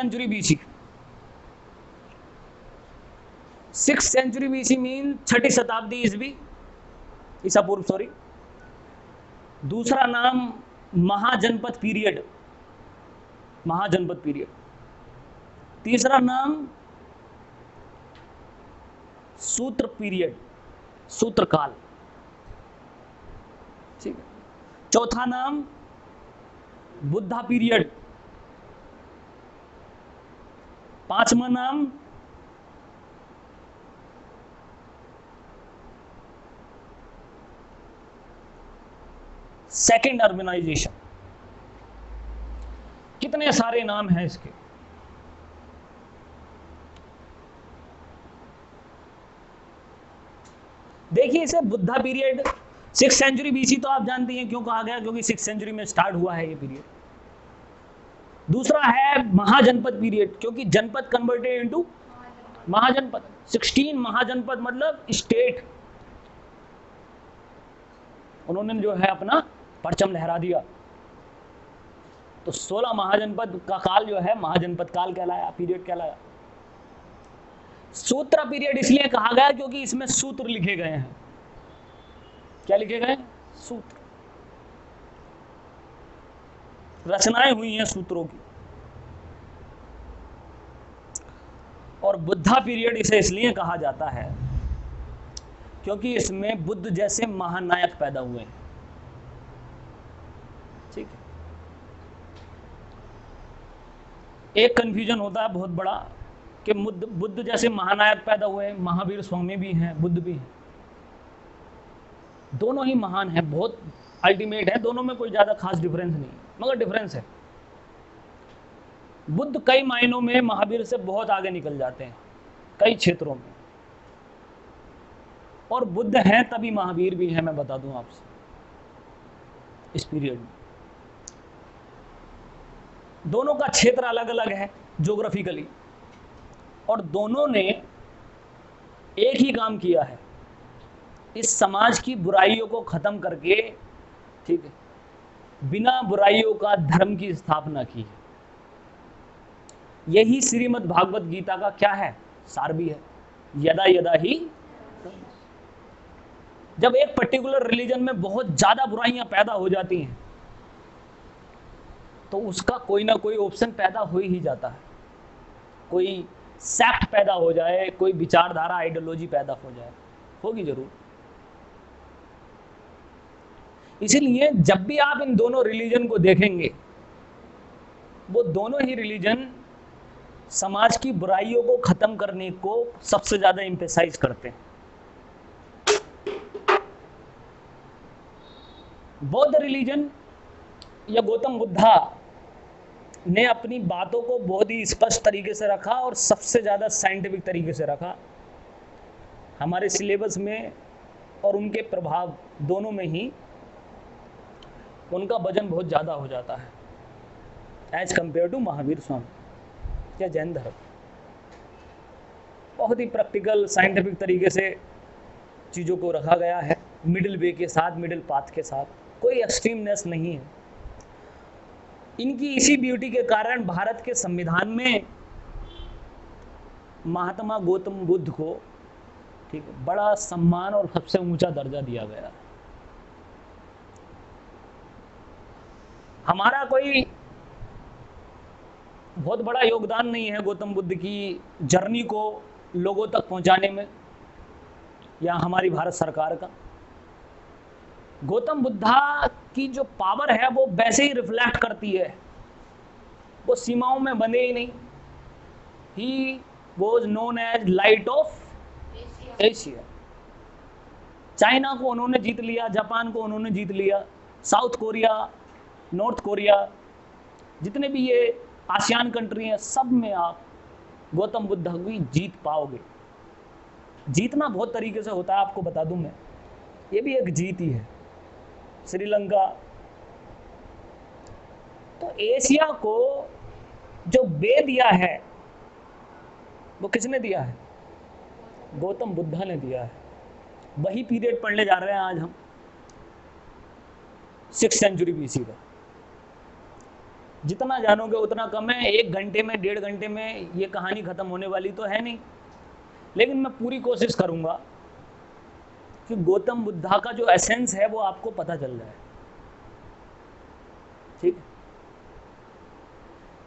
Century BC. 6th century BC mean छठी शताब्दी ईसा पूर्व, सॉरी। दूसरा नाम महाजनपद पीरियड, महाजनपद पीरियड। तीसरा नाम सूत्र पीरियड, सूत्रकाल, ठीक है। चौथा नाम बुद्धा पीरियड। पांचवा नाम सेकेंड अर्बनाइजेशन। कितने सारे नाम हैं इसके। देखिए इसे Buddha period, 6th century BC तो आप जानती हैं क्यों कहा गया, क्योंकि 6th सेंचुरी में स्टार्ट हुआ है ये पीरियड। दूसरा है महाजनपद पीरियड, क्योंकि जनपद कन्वर्टेड इनटू महाजनपद। 16 महाजनपद मतलब स्टेट, उन्होंने जो है अपना परचम लहरा दिया। तो 16 महाजनपद का काल जो है महाजनपद काल कहलाया, पीरियड कहलाया। सूत्र पीरियड इसलिए कहा गया क्योंकि इसमें सूत्र लिखे गए हैं। क्या लिखे गए? सूत्र, रचनाएं हुई हैं सूत्रों की। और बुद्धा पीरियड इसे इसलिए कहा जाता है क्योंकि इसमें बुद्ध जैसे महानायक पैदा हुए हैं, ठीक है। एक कंफ्यूजन होता है बहुत बड़ा कि बुद्ध जैसे महानायक पैदा हुए हैं, महावीर स्वामी भी हैं, बुद्ध भी हैं। दोनों ही महान हैं, बहुत अल्टीमेट है, दोनों में कोई ज्यादा खास डिफरेंस नहीं, मगर डिफरेंस है। बुद्ध कई मायनों में महावीर से बहुत आगे निकल जाते हैं कई क्षेत्रों में, और बुद्ध हैं तभी महावीर भी हैं, मैं बता दूं आपसे इस पीरियड में। दोनों का क्षेत्र अलग अलग है ज्योग्राफिकली, और दोनों ने एक ही काम किया है, इस समाज की बुराइयों को खत्म करके, ठीक है, बिना बुराइयों का धर्म की स्थापना की है। यही श्रीमद् भागवत गीता का क्या है? सार भी है। यदा यदा ही, जब एक पर्टिकुलर रिलीजन में बहुत ज्यादा बुराइयां पैदा हो जाती हैं तो उसका कोई ना कोई ऑप्शन पैदा हो ही जाता है, कोई सेक्ट पैदा हो जाए, कोई विचारधारा आइडियोलॉजी पैदा हो जाए, होगी जरूर। इसीलिए जब भी आप इन दोनों रिलीजन को देखेंगे, वो दोनों ही रिलीजन समाज की बुराइयों को खत्म करने को सबसे ज्यादा एम्फेसाइज करते हैं। बौद्ध रिलीजन या गौतम बुद्धा ने अपनी बातों को बहुत ही स्पष्ट तरीके से रखा और सबसे ज्यादा साइंटिफिक तरीके से रखा। हमारे सिलेबस में और उनके प्रभाव दोनों में ही उनका वजन बहुत ज्यादा हो जाता है as compare to Mahavir Swami या जैन धर्म। बहुत ही प्रैक्टिकल साइंटिफिक तरीके से चीज़ों को रखा गया है, मिडिल वे के साथ, मिडिल पाथ के साथ, कोई एक्सट्रीमनेस नहीं है। इनकी इसी ब्यूटी के कारण भारत के संविधान में महात्मा गौतम बुद्ध को, ठीक है, बड़ा सम्मान और सबसे ऊंचा दर्जा दिया गया है। हमारा कोई बहुत बड़ा योगदान नहीं है गौतम बुद्ध की जर्नी को लोगों तक पहुंचाने में, या हमारी भारत सरकार का। गौतम बुद्धा की जो पावर है वो वैसे ही रिफ्लेक्ट करती है, वो सीमाओं में बंधे ही नहीं। He was known as light of Asia. China को उन्होंने जीत लिया, जापान को उन्होंने जीत लिया, साउथ कोरिया, नॉर्थ कोरिया, जितने भी ये आसियान कंट्री हैं, सब में आप गौतम बुद्ध की जीत पाओगे। जीतना बहुत तरीके से होता है, आपको बता दूं मैं, ये भी एक जीत ही है। श्रीलंका, तो एशिया को जो वे दिया है वो किसने दिया है? गौतम बुद्धा ने दिया है। वही पीरियड पढ़ने जा रहे हैं आज हम, 6th सेंचुरी बीसी का। जितना जानोगे उतना कम है। 1 घंटे में 1.5 घंटे में ये कहानी खत्म होने वाली तो है नहीं, लेकिन मैं पूरी कोशिश करूंगा कि गौतम बुद्धा का जो एसेंस है वो आपको पता चल जाए। ठीक,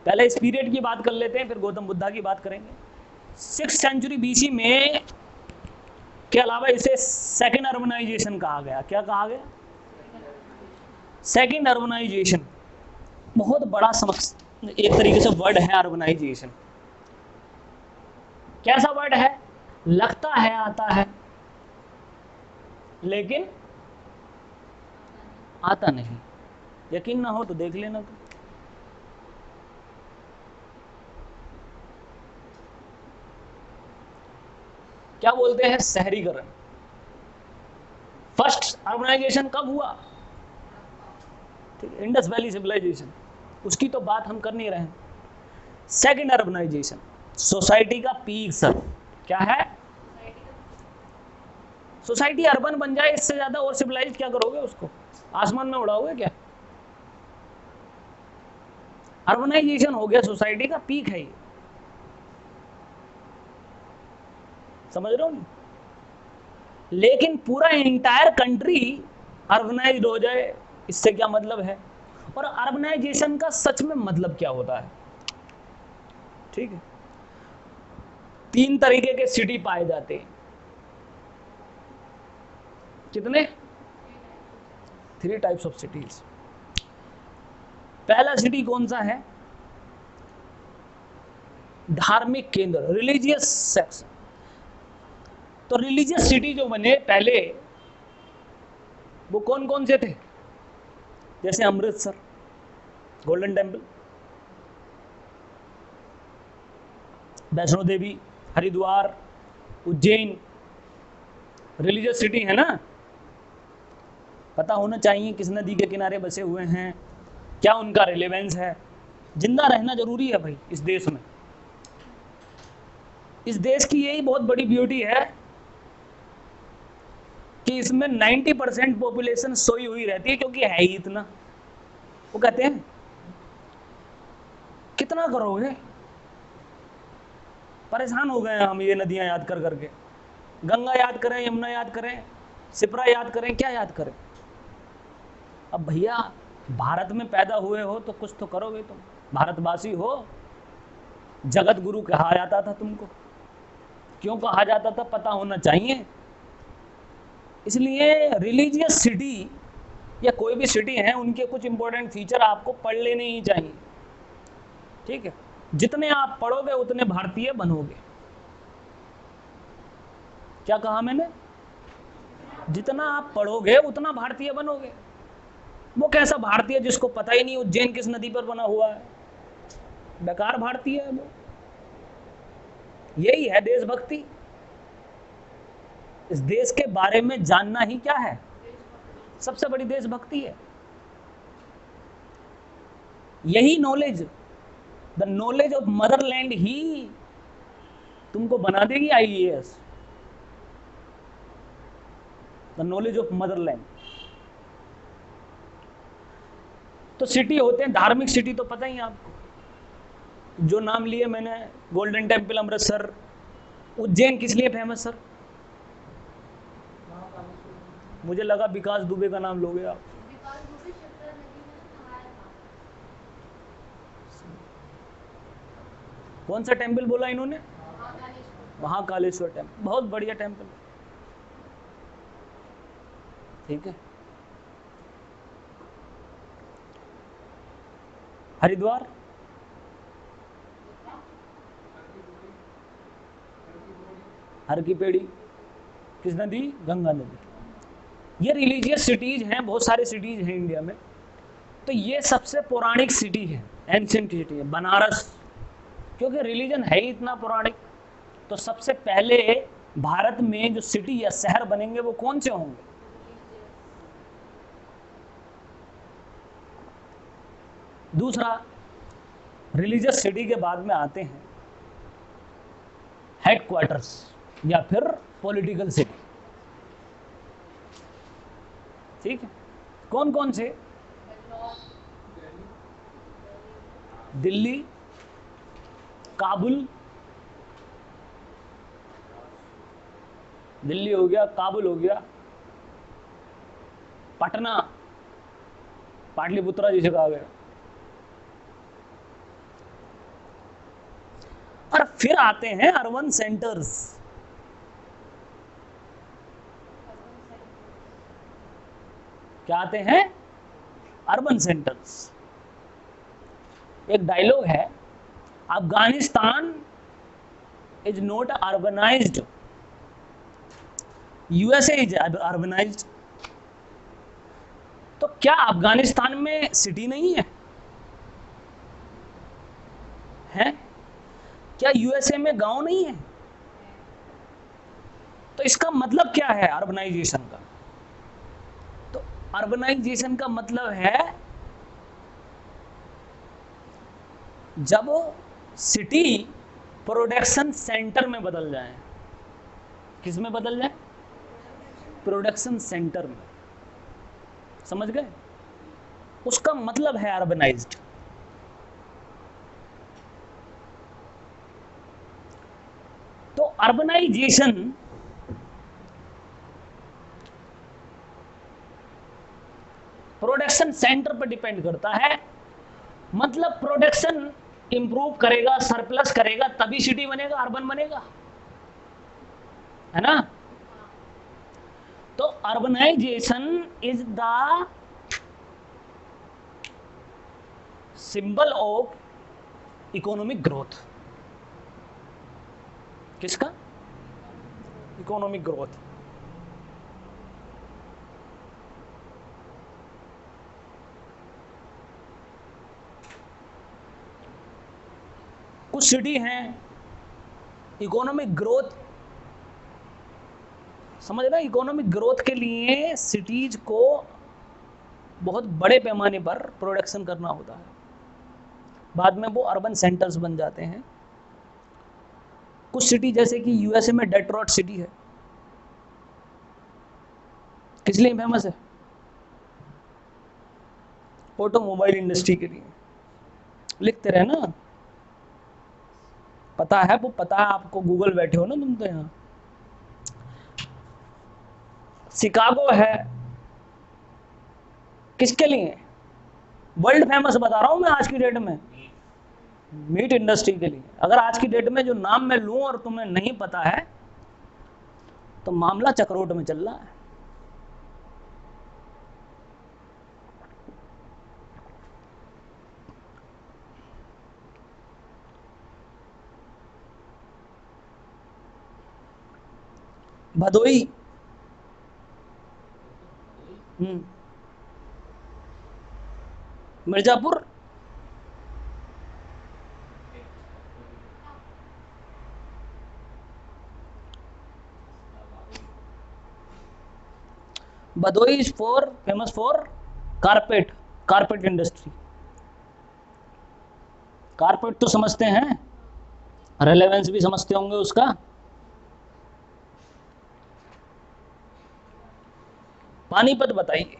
पहले इस पीरियड की बात कर लेते हैं, फिर गौतम बुद्धा की बात करेंगे। 6th सेंचुरी बीसी में के अलावा इसे सेकेंड अर्बनाइजेशन कहा गया। क्या कहा गया? Second urbanization. बहुत बड़ा एक तरीके से वर्ड है अर्बनाइजेशन। कैसा वर्ड है? लगता है आता है, लेकिन आता नहीं। यकीन ना हो तो देख लेना। तो क्या बोलते हैं? शहरीकरण। फर्स्ट अर्बनाइजेशन कब हुआ? ठीक है, इंडस वैली सिविलाइजेशन, उसकी तो बात हम कर नहीं रहे हैं। सेकेंड अर्बनाइजेशन, सोसाइटी का पीक सर। क्या है? सोसाइटी अर्बन बन जाए, इससे ज्यादा और सिविलाइज क्या करोगे? उसको आसमान में उड़ाओगे क्या? अर्बनाइजेशन हो गया, सोसाइटी का पीक है ये। समझ रहे हो? लेकिन पूरा इंटायर कंट्री अर्बनाइज्ड हो जाए, इससे क्या मतलब है? और अर्बनाइजेशन का सच में मतलब क्या होता है? ठीक है, 3 तरीके के सिटी पाए जाते हैं। कितने? 3 टाइप्स ऑफ सिटीज। पहला सिटी कौन सा है? धार्मिक केंद्र, रिलीजियस सेक्शन। तो रिलीजियस सिटी जो बने पहले, वो कौन कौन से थे? जैसे Amritsar, golden temple, Vaishno Devi, Haridwar, Ujjain, religious city है ना। पता होना चाहिए किस नदी के किनारे बसे हुए हैं, क्या उनका रिलेवेंस है। जिंदा रहना जरूरी है भाई इस देश में। इस देश की यही बहुत बड़ी ब्यूटी है कि इसमें 90% पॉपुलेशन सोई हुई रहती है, क्योंकि है ही इतना। वो कहते हैं कितना करोगे, परेशान हो गए हम ये नदियां याद कर करके। गंगा याद करें, यमुना याद करें, सिपरा याद करें, क्या याद करें? अब भैया भारत में पैदा हुए हो तो कुछ तो करोगे तुम, भारतवासी हो। जगत गुरु कहा जाता था तुमको, क्यों कहा जाता था पता होना चाहिए। इसलिए रिलीजियस सिटी या कोई भी सिटी है, उनके कुछ इंपॉर्टेंट फीचर आपको पढ़ लेने ही चाहिए। ठीक है, जितने आप पढ़ोगे उतने भारतीय बनोगे। क्या कहा मैंने? जितना आप पढ़ोगे उतना भारतीय बनोगे। वो कैसा भारतीय जिसको पता ही नहीं उज्जैन किस नदी पर बना हुआ है? बेकार भारतीय है वो। यही है देशभक्ति। इस देश के बारे में जानना ही क्या है? सबसे बड़ी देशभक्ति है। यही knowledge, the knowledge of motherland ही तुमको बना देगी IAS। The knowledge of motherland. तो सिटी होते हैं, धार्मिक सिटी तो पता ही है आपको, जो नाम लिए मैंने, गोल्डन टेम्पल, अमृतसर। उज्जैन किस लिए फेमस सर? मुझे लगा विकास दुबे का नाम लोगे आप। कौन सा टेम्पल बोला इन्होंने? महाकालेश्वर टेम्पल, बहुत बढ़िया टेम्पल। ठीक है। हरिद्वार, हर की पेड़ी किस नदी? गंगा नदी। ये रिलीजियस सिटीज हैं, बहुत सारे सिटीज हैं इंडिया में। तो ये सबसे पौराणिक सिटी है, एंशिएंट सिटी है। बनारस, क्योंकि रिलीजन है ही इतना पौराणिक। तो सबसे पहले भारत में जो सिटी या शहर बनेंगे वो कौन से होंगे? दूसरा, रिलीजियस सिटी के बाद में आते हैं हेडक्वार्टर्स या फिर पॉलिटिकल सिटी। ठीक है, कौन कौन से? दिल्ली, काबुल, दिल्ली हो गया, काबुल हो गया, पटना, पाटलिपुत्रा जिसे कहा गया। और फिर आते हैं अर्बन सेंटर्स। क्या आते हैं? Urban centres. एक डायलॉग है, Afghanistan is not urbanised, USA is urbanised. तो क्या अफगानिस्तान में सिटी नहीं है? है? क्या यूएसए में गांव नहीं है? तो इसका मतलब क्या है अर्बनाइजेशन का? तो अर्बनाइजेशन का मतलब है जब सिटी प्रोडक्शन सेंटर में बदल जाए। किस में बदल जाए? प्रोडक्शन सेंटर में। समझ गए? उसका मतलब है अर्बनाइज्ड। तो अर्बनाइजेशन प्रोडक्शन सेंटर पर डिपेंड करता है। मतलब प्रोडक्शन इंप्रूव करेगा, सरप्लस करेगा, तभी सिटी बनेगा, अर्बन बनेगा, है ना? तो urbanization is the symbol of economic growth. किसका? Economic growth. कुछ सिटी हैं इकोनॉमिक ग्रोथ, समझ रहे? इकोनॉमिक ग्रोथ के लिए सिटीज को बहुत बड़े पैमाने पर प्रोडक्शन करना होता है, बाद में वो अर्बन सेंटर्स बन जाते हैं। कुछ सिटी जैसे कि यूएसए में डेट्रॉइट सिटी है, किस लिए फेमस है? ऑटोमोबाइल इंडस्ट्री के लिए। लिखते रहे ना, पता है, वो पता है आपको, गूगल बैठे हो ना तुम तो यहाँ। शिकागो है, किसके लिए? वर्ल्ड फेमस बता रहा हूं मैं आज की डेट में, मीट इंडस्ट्री के लिए। अगर आज की डेट में जो नाम मैं लूं और तुम्हें नहीं पता है तो मामला चक्रोट में चल रहा है। Bhadohi, Mirzapur, Bhadohi is famous for carpet industry. Carpet तो समझते हैं, रेलेवेंस भी समझते होंगे उसका। पानीपत बताइए।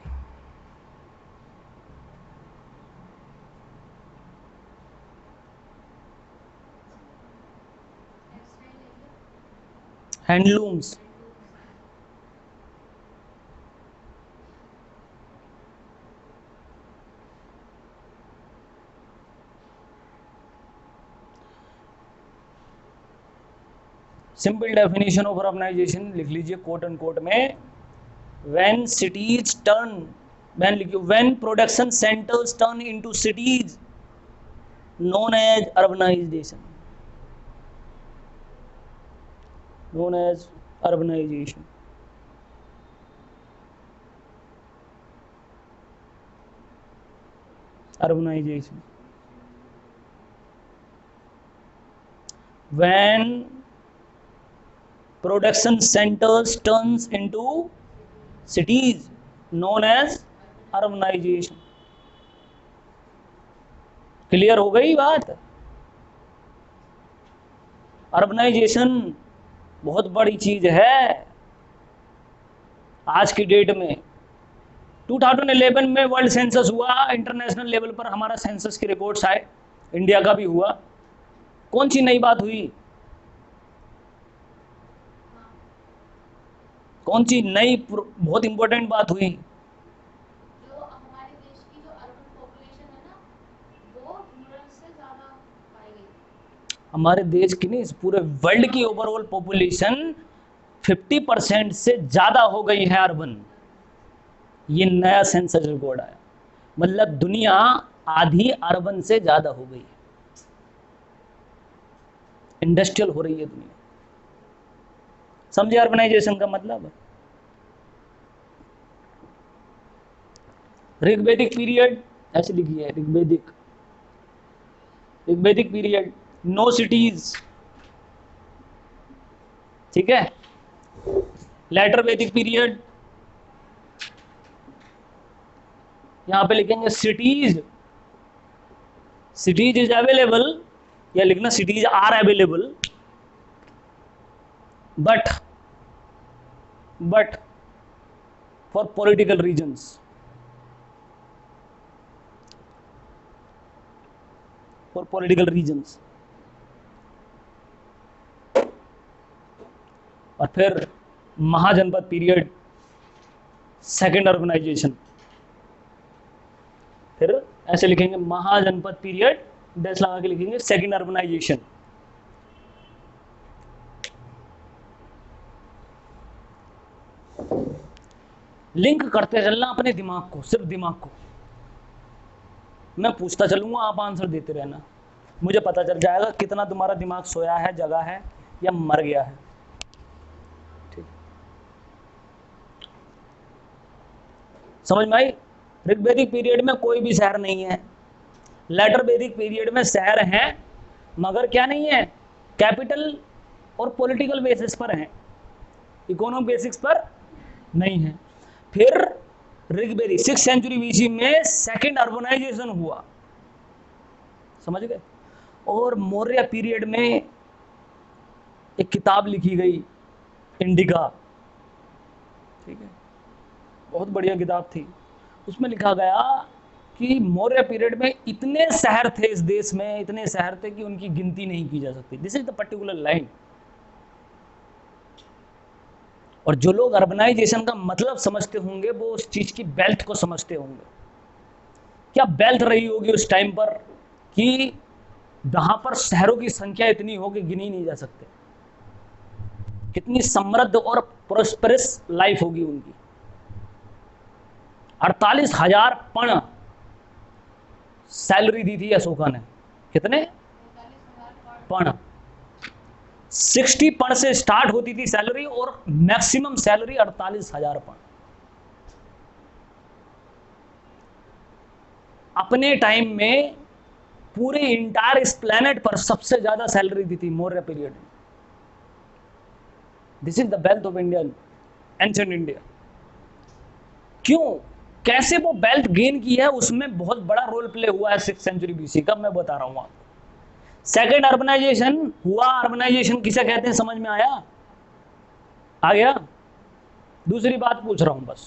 Handlooms, simple definition of urbanization लिख लीजिए कोट एंड कोट में, when cities turn, when production centers turn into cities known as urbanization, known as urbanization। urbanization when production centers turns into cities known as urbanization। Clear हो गई बात? Urbanisation बहुत बड़ी चीज है आज की डेट में। 2011 में वर्ल्ड सेंसस हुआ, इंटरनेशनल लेवल पर हमारा सेंसस के रिपोर्ट्स आए। इंडिया का भी हुआ। कौन सी नई बात हुई? कौन सी नई बहुत इंपॉर्टेंट बात हुई? जो हमारे देश की जो अर्बन पॉपुलेशन है ना, वो रूरल से ज्यादा पाई गई। हमारे देश की नहीं, इस पूरे वर्ल्ड की ओवरऑल पॉपुलेशन 50% से ज्यादा हो गई है अर्बन। ये नया सेंसस रिकॉर्ड आया, मतलब दुनिया आधी अर्बन से ज्यादा हो गई है, इंडस्ट्रियल हो रही है दुनिया। समझे अर्बनाइजेशन का मतलब? ऋग्वैदिक पीरियड ऐसे लिखी है, ऋग्वैदिक पीरियड, नो सिटीज, ठीक है। लेटर वैदिक पीरियड, यहां पे लिखेंगे सिटीज, सिटीज इज अवेलेबल, या लिखना cities are available, but for political reasons, for political reasons. और फिर महाजनपद पीरियड, सेकेंड अर्बनाइजेशन, फिर ऐसे लिखेंगे महाजनपद पीरियड, डैश लगा के लिखेंगे सेकेंड अर्बनाइजेशन। लिंक करते चलना अपने दिमाग को, सिर्फ दिमाग को। मैं पूछता चलूंगा, आप आंसर देते रहना, मुझे पता चल जाएगा कितना तुम्हारा दिमाग सोया है, जगा है, या मर गया है। ठीक, समझ में आई? ऋग्वैदिक पीरियड में कोई भी शहर नहीं है, लेटर वैदिक पीरियड में शहर हैं, मगर क्या नहीं है, कैपिटल और पॉलिटिकल बेसिस पर हैं, इकोनॉमिक बेसिस पर नहीं है। फिर ऋग्वेदी 6th सेंचुरी बीसी में सेकंड अर्बनाइजेशन हुआ, समझ गए। और मौर्य पीरियड में एक किताब लिखी गई, इंडिका, ठीक है, बहुत बढ़िया किताब थी। उसमें लिखा गया कि मौर्य पीरियड में इतने शहर थे इस देश में, इतने शहर थे कि उनकी गिनती नहीं की जा सकती। This is the particular line. और जो लोग अर्बनाइजेशन का मतलब समझते होंगे वो उस चीज की बेल्ट को समझते होंगे। क्या बेल्ट रही होगी उस टाइम पर कि वहां पर शहरों की संख्या इतनी होगी गिनी नहीं जा सकते। कितनी समृद्ध और प्रोस्पेरस लाइफ होगी उनकी। 48,000 पण सैलरी दी थी अशोका ने। कितने 45,000 पण? 60 पण से स्टार्ट होती थी सैलरी और मैक्सिमम सैलरी 48,000 पण। अपने टाइम में पूरे इंटायर इस प्लेनेट पर सबसे ज्यादा सैलरी दी थी मौर्य पीरियड में। This is the belt of Indian ancient India. क्यों, कैसे वो बेल्ट गेन की है, उसमें बहुत बड़ा रोल प्ले हुआ है 6th सेंचुरी बीसी का, मैं बता रहा हूं आपको। सेकेंड अर्बनाइजेशन हुआ, अर्बनाइजेशन किसे कहते हैं समझ में आया? आ गया? दूसरी बात पूछ रहा हूं बस,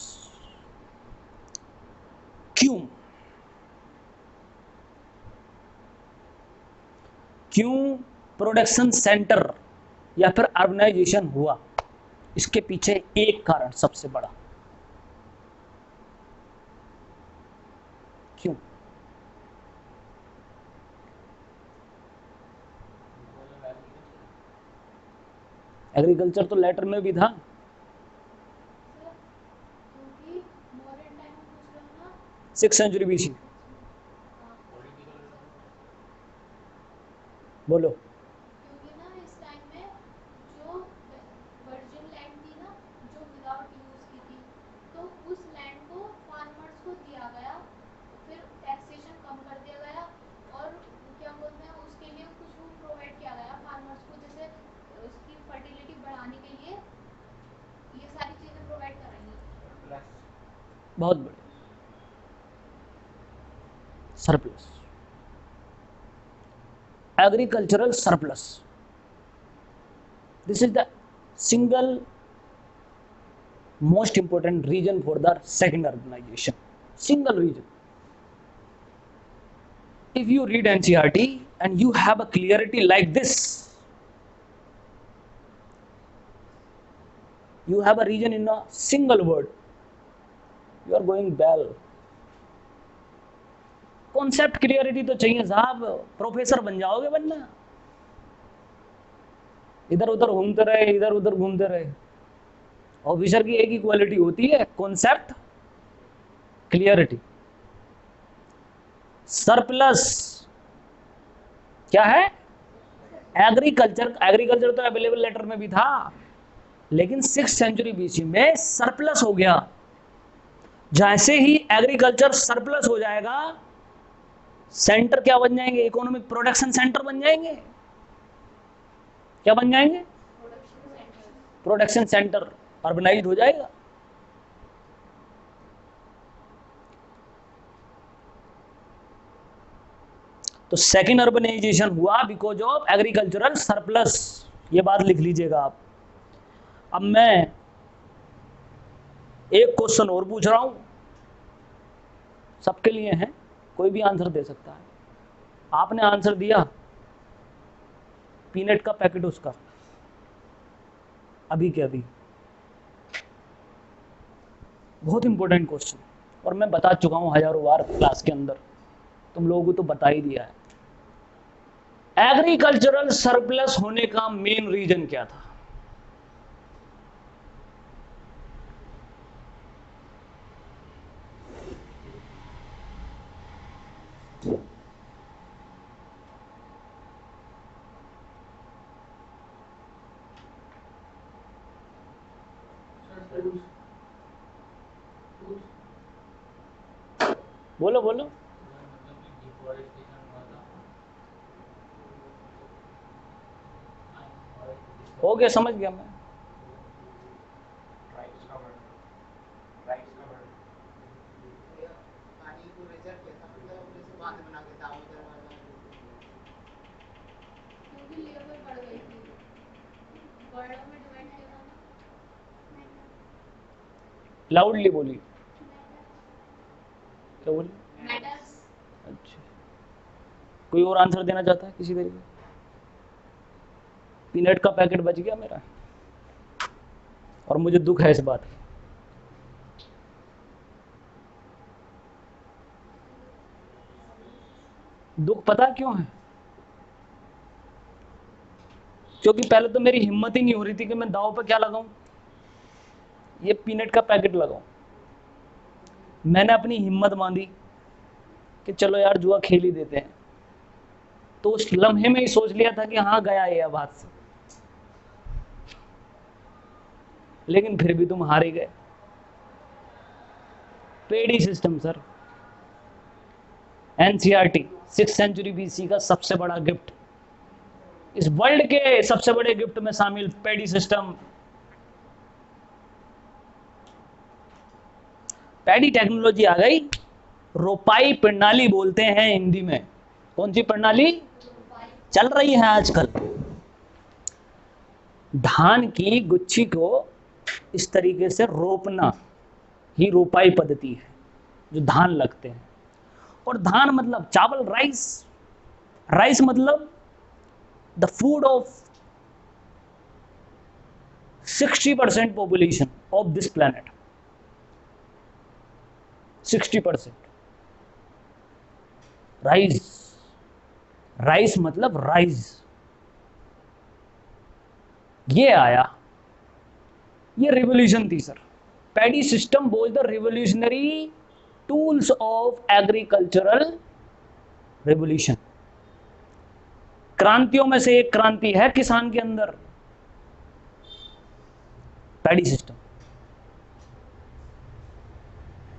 क्यों प्रोडक्शन सेंटर या फिर अर्बनाइजेशन हुआ? इसके पीछे एक कारण सबसे बड़ा, क्यों? एग्रीकल्चर तो लेटर में भी था। सर, क्योंकि मॉडर्न टाइम में पूछ रहे हो ना। 6th सेंचुरी बीसी, बोलो। क्योंकि ना इस टाइम में जो वर्जिन लैंड थी ना, जो विदाउट यूज की थी, तो उस लैंड को फार्मर्स को दिया गया, फिर टैक्सेशन कम कर दिया गया, और क्या बोलते हैं उसके लिए कुछ वो प्रोवाइड किया गया फार्मर्स को, जैसे उसकी फर्टिलिटी बढ़ाने के लिए ये सारी चीजें प्रोवाइड कराई। बहुत बढ़िया, surplus, agricultural surplus. This is the single most important reason for the second urbanization, single reason. if you read NCERT and you have a clarity like this, you have a region in a single word, you are going well. Concept clarity तो चाहिए साहब, professor बन जाओगे बनना, इधर उधर घूमते रहे, इधर उधर घूमते रहे। ऑफिसर की एक ही क्वालिटी होती है, कॉन्सेप्ट क्लियरिटी। सरप्लस क्या है? एग्रीकल्चर। एग्रीकल्चर तो अवेलेबल लेटर में भी था, लेकिन 6th सेंचुरी बीसी में सरप्लस हो गया। जैसे ही एग्रीकल्चर सरप्लस हो जाएगा, सेंटर क्या बन जाएंगे? इकोनॉमिक प्रोडक्शन सेंटर बन जाएंगे। क्या बन जाएंगे? Production centre. अर्बनाइज्ड हो जाएगा। तो सेकेंड अर्बनाइजेशन हुआ बिकॉज ऑफ एग्रीकल्चरल सरप्लस। ये बात लिख लीजिएगा आप। अब मैं एक क्वेश्चन और पूछ रहा हूं, सबके लिए है, कोई भी आंसर दे सकता है। आपने आंसर दिया पीनट का पैकेट उसका, अभी के अभी। बहुत इंपॉर्टेंट क्वेश्चन, और मैं बता चुका हूं हजारों बार क्लास के अंदर, तुम लोगों को तो बता ही दिया है। एग्रीकल्चरल सरप्लस होने का मेन रीजन क्या था? बोलो बोलो। हो गया, समझ गया मैं। क्योंकि लेबर बढ़ गई थी, वर्डों में डिवाइड किया था ना। लाउडली बोली। क्या बोली? मेटल्स। अच्छा, कोई और आंसर देना चाहता है किसी तरीके? पीनट का पैकेट बच गया मेरा, और मुझे दुख है इस बात का। दुख पता क्यों है? क्योंकि पहले तो मेरी हिम्मत ही नहीं हो रही थी कि मैं दाव पे क्या लगाऊं, ये पीनट का पैकेट लगाऊं। मैंने अपनी हिम्मत बांधी कि चलो यार जुआ खेल ही देते हैं। तो उस लम्हे में ही सोच लिया था कि हाँ गया ये अब हाथ से, लेकिन फिर भी तुम हार ही गए। Paddy system sir, NCERT 6th century BC का सबसे बड़ा गिफ्ट, इस वर्ल्ड के सबसे बड़े गिफ्ट में शामिल पेडी सिस्टम। पैडी टेक्नोलॉजी आ गई, रोपाई प्रणाली बोलते हैं हिंदी में। कौन सी प्रणाली चल रही है आजकल? धान की गुच्छी को इस तरीके से रोपना ही रोपाई पद्धति है, जो धान लगते हैं। और धान मतलब चावल, राइस। राइस मतलब the food of 60% population of this planet. 60% rice. Rice मतलब राइज। ये आया, ये रिवोल्यूशन थी sir. Paddy system was the revolutionary tools of agricultural revolution. क्रांतियों में से एक क्रांति है किसान के अंदर, पैडी सिस्टम।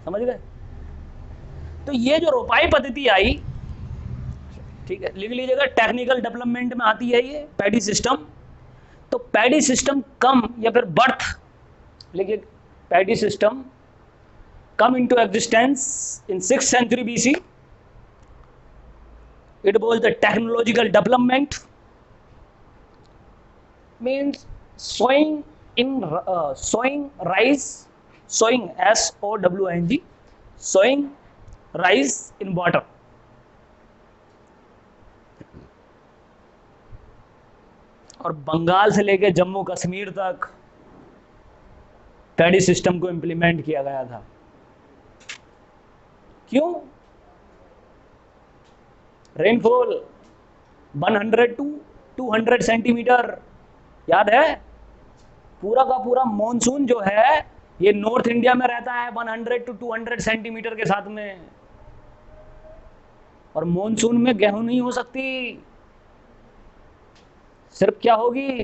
समझ गए? तो ये जो रोपाई पद्धति आई, ठीक है, लिख लीजिएगा, टेक्निकल डेवलपमेंट में आती है ये पैडी सिस्टम। तो पैडी सिस्टम कम या फिर बर्थ, लिखिए, paddy system come into existence in 6th century BC. It was the technological development, means sowing rice, sowing SOWING, sowing rice in water. और बंगाल से लेकर जम्मू कश्मीर तक पैडी सिस्टम को इंप्लीमेंट किया गया था। क्यों? रेनफॉल 100 टू 200 सेंटीमीटर, याद है? पूरा का पूरा मॉनसून जो है ये नॉर्थ इंडिया में रहता है 100 टू 200 सेंटीमीटर के साथ में। और मॉनसून में गेहूं नहीं हो सकती, सिर्फ क्या होगी?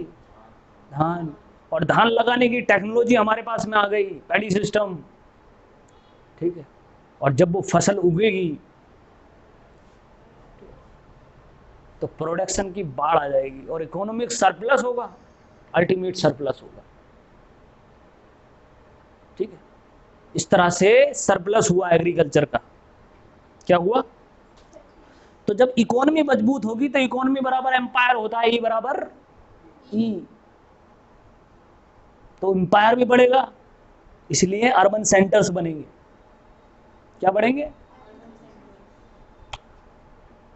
धान। और धान लगाने की टेक्नोलॉजी हमारे पास में आ गई, पैडी सिस्टम, ठीक है। और जब वो फसल उगेगी तो प्रोडक्शन की बाढ़ आ जाएगी और इकोनॉमिक सरप्लस होगा, अल्टीमेट सरप्लस होगा, ठीक है। इस तरह से सरप्लस हुआ एग्रीकल्चर का। क्या हुआ? तो जब इकोनॉमी मजबूत होगी तो इकोनॉमी बराबर एम्पायर होता है, ई बराबर ई, तो एम्पायर भी बढ़ेगा, इसलिए अर्बन सेंटर्स बनेंगे। क्या बढ़ेंगे?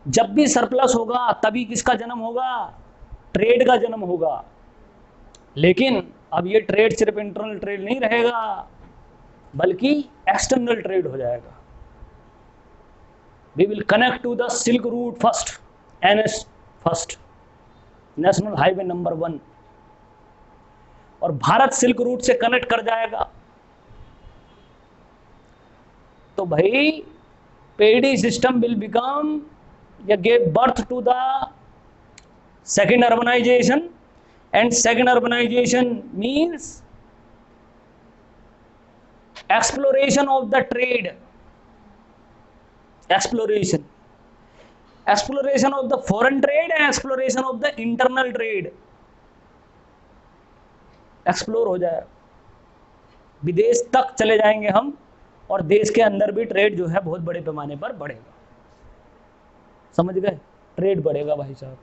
जब भी सरप्लस होगा तभी किसका जन्म होगा? ट्रेड का जन्म होगा। लेकिन अब ये ट्रेड सिर्फ इंटरनल ट्रेड नहीं रहेगा, बल्कि एक्सटर्नल ट्रेड हो जाएगा। We will connect to the Silk Route first, NS first, national highway number 1, और भारत सिल्क रूट से कनेक्ट कर जाएगा। तो भाई पेडी सिस्टम विल बिकम या give birth to the second urbanization, and second urbanization means exploration of the trade, exploration of the foreign trade and exploration of the internal trade, explore हो जाए, विदेश तक चले जाएंगे हम, और देश के अंदर भी ट्रेड जो है बहुत बड़े पैमाने पर बढ़ेगा। समझ गए? ट्रेड बढ़ेगा भाई साहब।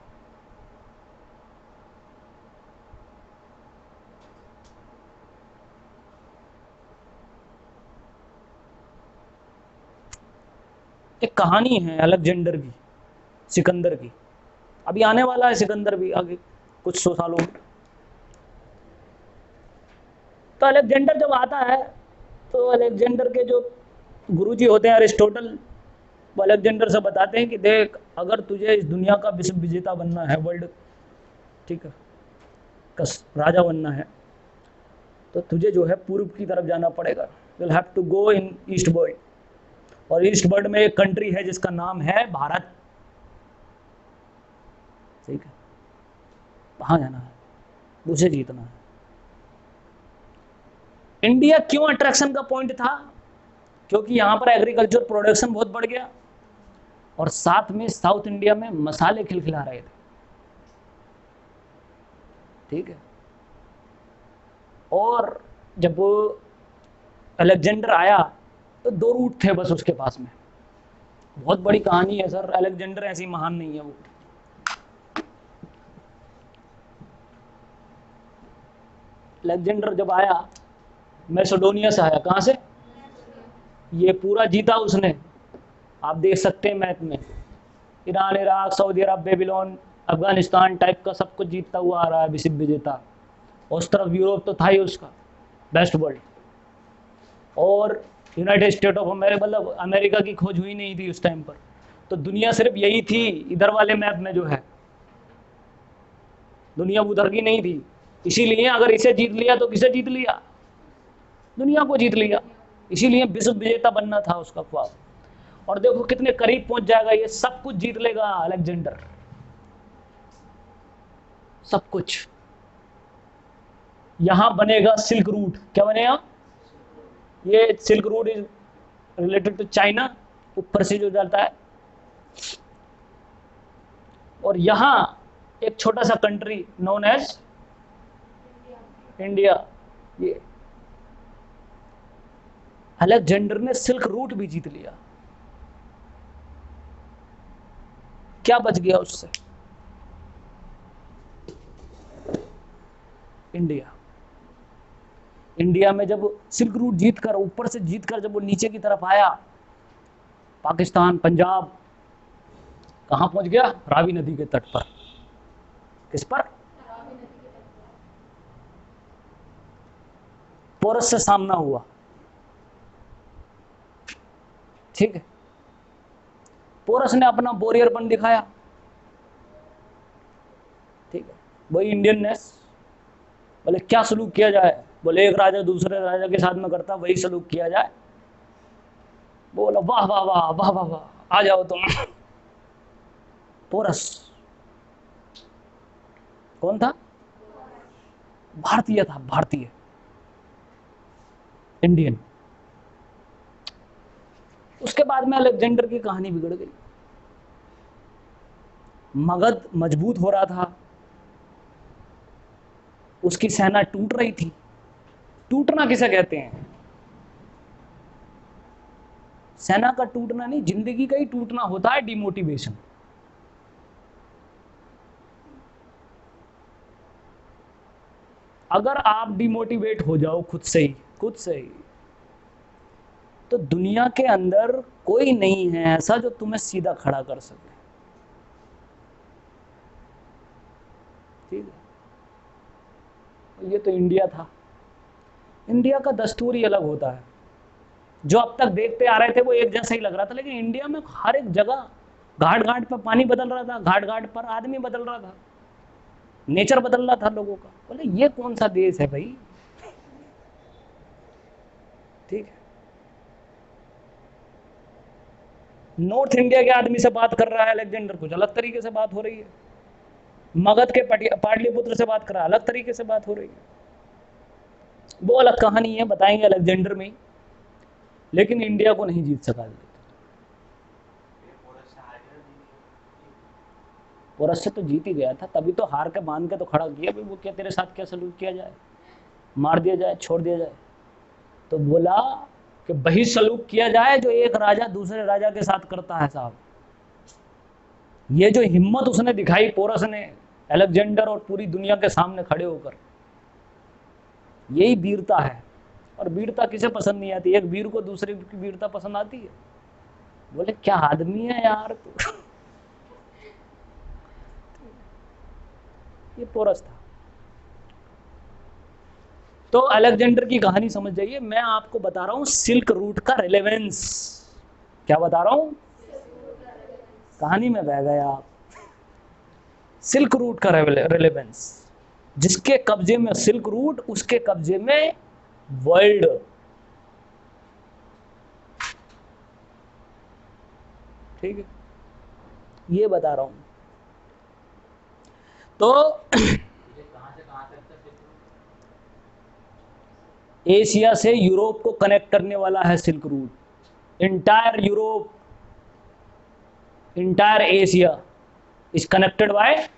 एक कहानी है अलेक्जेंडर की, सिकंदर की। अभी आने वाला है सिकंदर भी आगे कुछ 100 सालों में। तो अलेक्जेंडर जब आता है तो अलेक्जेंडर के जो गुरुजी होते हैं अरिस्टोटल, वो अलेक्जेंडर से बताते हैं कि देख, अगर तुझे इस दुनिया का विश्व विजेता बनना है, वर्ल्ड, ठीक है, राजा बनना है, तो तुझे जो है पूर्व की तरफ जाना पड़ेगा। Will have to go in east world. और ईस्ट वर्ल्ड में एक कंट्री है जिसका नाम है भारत, ठीक है। कहाँ जाना है? उसे जीतना है। इंडिया क्यों अट्रैक्शन का पॉइंट था? क्योंकि यहां पर एग्रीकल्चर प्रोडक्शन बहुत बढ़ गया, और साथ में साउथ इंडिया में मसाले खिलखिला रहे थे, ठीक है। और जब वो अलेक्जेंडर आया तो 2 रूट थे बस उसके पास में। बहुत बड़ी कहानी है सर, अलेक्जेंडर ऐसी महान नहीं है वो। अलेक्जेंडर जब आया मैसेडोनिया से आया। कहां से? ये पूरा जीता उसने, आप देख सकते हैं मैप में, ईरान, इराक, सऊदी अरब, बेबीलोन, अफगानिस्तान टाइप का सब कुछ जीतता हुआ आ रहा है, विश्व विजेता। उस तरफ यूरोप तो था ही उसका बेस्ट वर्ल्ड, और यूनाइटेड स्टेट ऑफ अमेरिका, मतलब अमेरिका की खोज हुई नहीं थी उस टाइम पर, तो दुनिया सिर्फ यही थी। इधर वाले मैप में जो है दुनिया उधर की नहीं थी। इसीलिए अगर इसे जीत लिया तो किसे जीत लिया? दुनिया को जीत लिया। इसीलिए विश्व विजेता बनना था उसका ख्वाब। और देखो कितने करीब पहुंच जाएगा, ये सब कुछ जीत लेगा अलेक्जेंडर, सब कुछ। यहां बनेगा सिल्क रूट। क्या बनेगा? ये silk route is related to China, ऊपर से जो जाता है, और यहां एक छोटा सा कंट्री नोन एज इंडिया। ये अलेक्जेंडर ने सिल्क रूट भी जीत लिया। क्या बच गया उससे? इंडिया। इंडिया में जब सिल्क रूट जीतकर, ऊपर से जीतकर जब वो नीचे की तरफ आया, पाकिस्तान, पंजाब, कहां पहुंच गया? रावी नदी के तट पर। किस पर? तापी नदी के तट पर। पोरस से सामना हुआ, ठीक है। पोरस ने अपना वॉरियरपन दिखाया, ठीक है। वही इंडियननेस, बोले क्या सलूक किया जाए, बोले एक राजा दूसरे राजा के साथ में करता वही सलूक किया जाए। बोला वाह वाह वाह वाह वाह वाह, आ जाओ तुम। पोरस कौन था? भारतीय था, भारतीय, इंडियन। उसके बाद में अलेक्जेंडर की कहानी बिगड़ गई। मगध मजबूत हो रहा था, उसकी सेना टूट रही थी। टूटना किसे कहते हैं? सेना का टूटना नहीं, जिंदगी का ही टूटना होता है डिमोटिवेशन। अगर आप डिमोटिवेट हो जाओ खुद से ही, तो दुनिया के अंदर कोई नहीं है ऐसा जो तुम्हें सीधा खड़ा कर सके, ठीक है। ये तो इंडिया था। इंडिया का दस्तूर ही अलग होता है। जो अब तक देखते आ रहे थे वो एक जैसा ही लग रहा था, लेकिन इंडिया में हर एक जगह घाट घाट पर पानी बदल रहा था, घाट घाट पर आदमी बदल रहा था, नेचर बदल रहा था लोगों का। बोले ये कौन सा देश है भाई, ठीक है। नॉर्थ इंडिया के आदमी से बात कर रहा है अलेक्जेंडर, कुछ अलग तरीके से बात हो रही है। मगध के पाटलिपुत्र से बात कर रहा है, अलग तरीके से बात हो रही है। वो अलग कहानी है, बताएंगे अलेक्जेंडर में ही। लेकिन इंडिया को नहीं जीत सका। पोरस से तो जीत ही गया था, तभी तो हार के बांध के तो खड़ा किया भाई, वो क्या तेरे साथ क्या सलूक किया जाए, मार दिया जाए, छोड़ दिया जाए। तो बोला कि वही सलूक किया जाए जो एक राजा दूसरे राजा के साथ करता है साहब। ये जो हिम्मत उसने दिखाई पोरस ने, अलेक्जेंडर और पूरी दुनिया के सामने खड़े होकर, यही वीरता है। और वीरता किसे पसंद नहीं आती? एक वीर को दूसरे की वीरता पसंद आती है? बोले क्या आदमी है यार तू। ये पोरस था। तो अलेक्जेंडर की कहानी समझ जाइए। मैं आपको बता रहा हूं सिल्क रूट का रिलेवेंस। क्या बता रहा हूं? कहानी में बह गया आप। सिल्क रूट का रिलेवेंस, जिसके कब्जे में सिल्क रूट उसके कब्जे में वर्ल्ड। ठीक है, ये बता रहा हूं। तो एशिया से यूरोप को कनेक्ट करने वाला है silk route. Entire Europe, entire Asia is connected by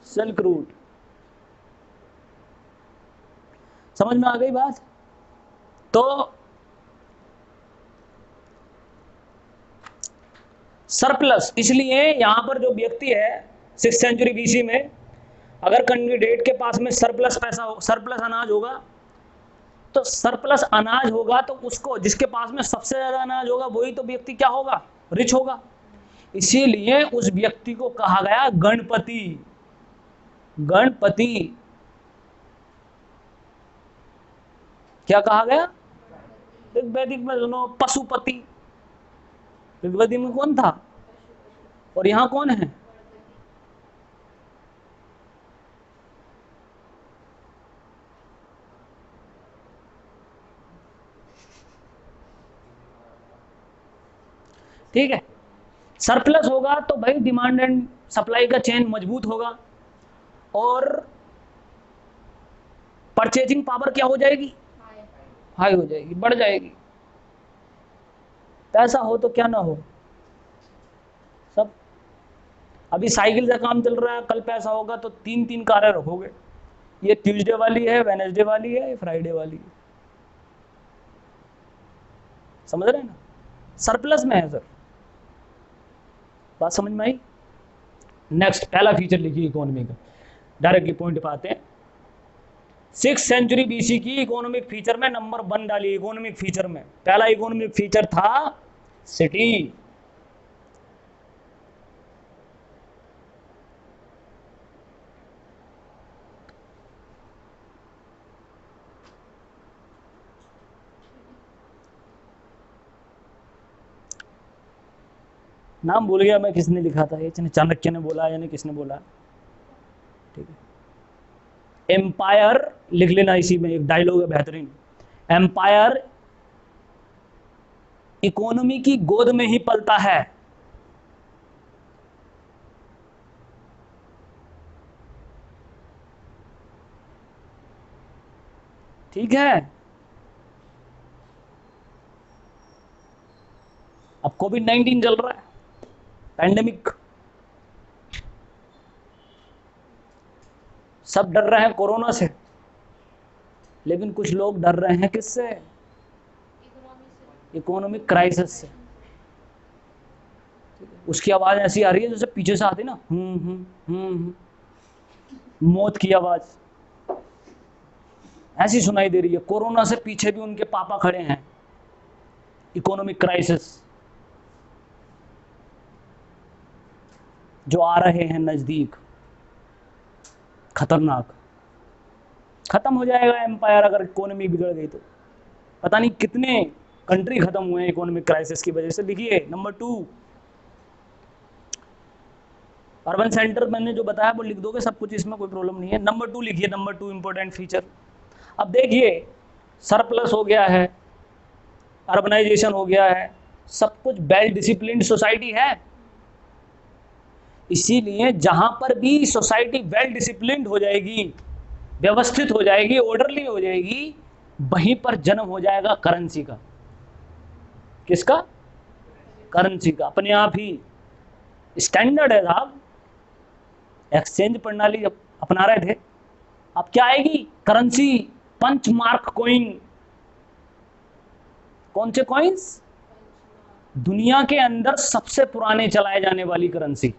silk route. समझ में आ गई बात? तो सरप्लस, इसलिए यहां पर जो व्यक्ति है 6th सेंचुरी बीसी में, अगर कैंडिडेट के पास में सरप्लस पैसा हो, सरप्लस अनाज होगा, तो सरप्लस अनाज होगा तो उसको, जिसके पास में सबसे ज्यादा अनाज होगा वही तो व्यक्ति क्या होगा? रिच होगा। इसीलिए उस व्यक्ति को कहा गया गणपति। गणपति क्या कहा गया? ऋग्वेदिक में सुनो पशुपति। ऋग्वेदिक में कौन था और यहां कौन है? ठीक है। सरप्लस होगा तो भाई डिमांड एंड सप्लाई का चेन मजबूत होगा और परचेजिंग पावर क्या हो जाएगी? हाई हो जाएगी, बढ़ जाएगी। पैसा हो तो क्या ना हो सब। अभी साइकिल का काम चल रहा है, कल पैसा होगा तो 3-3 कारें रखोगे। ये ट्यूसडे वाली है, वेडनेसडे वाली है, फ्राइडे वाली है। समझ रहे हैं ना? सरप्लस में है सर। बात समझ में आई? नेक्स्ट पहला फीचर लिखिए इकोनॉमी का, डायरेक्टली पॉइंट पे आते हैं। 6th सेंचुरी बीसी की इकोनॉमिक फीचर में नंबर 1 डालिए। इकोनॉमिक फीचर में पहला इकोनॉमिक फीचर था सिटी। नाम भूल गया मैं, किसने लिखा था ये, चाणक्य ने बोला या नहीं किसने बोला, ठीक है। एम्पायर लिख लेना, इसी में एक डायलॉग है बेहतरीन, एम्पायर इकोनॉमी की गोद में ही पलता है। ठीक है। अब कोविड-19 चल रहा है, पैंडेमिक, सब डर रहे हैं कोरोना से, लेकिन कुछ लोग डर रहे हैं किससे? इकोनॉमिक क्राइसिस से। उसकी आवाज ऐसी आ रही है जैसे पीछे से आती ना, मौत की आवाज ऐसी सुनाई दे रही है। कोरोना से पीछे भी उनके पापा खड़े हैं। इकोनॉमिक क्राइसिस जो आ रहे हैं नजदीक, खतरनाक। खत्म हो जाएगा एम्पायर अगर इकोनॉमी बिगड़ गई तो। पता नहीं कितने कंट्री खत्म हुए हैं इकोनॉमिक क्राइसिस की वजह से। लिखिए नंबर 2, अर्बन सेंटर मैंने जो बताया वो लिख दोगे सब कुछ, इसमें कोई प्रॉब्लम नहीं है। नंबर 2 लिखिए, नंबर 2 इंपॉर्टेंट फीचर। अब देखिए, सरप्लस हो गया है, अर्बनाइजेशन हो गया है, सब कुछ वेल डिसिप्लिन्ड सोसाइटी है। इसीलिए जहां पर भी सोसाइटी वेल डिसिप्लिन्ड हो जाएगी, व्यवस्थित हो जाएगी, ऑर्डरली हो जाएगी, वहीं पर जन्म हो जाएगा करेंसी का। किसका? करेंसी का। अपने आप ही स्टैंडर्ड है साहब। एक्सचेंज प्रणाली जब अपना रहे थे, अब क्या आएगी? Currency, punch mark coin. कौन से कॉइन्स? दुनिया के अंदर सबसे पुराने चलाए जाने वाली currency,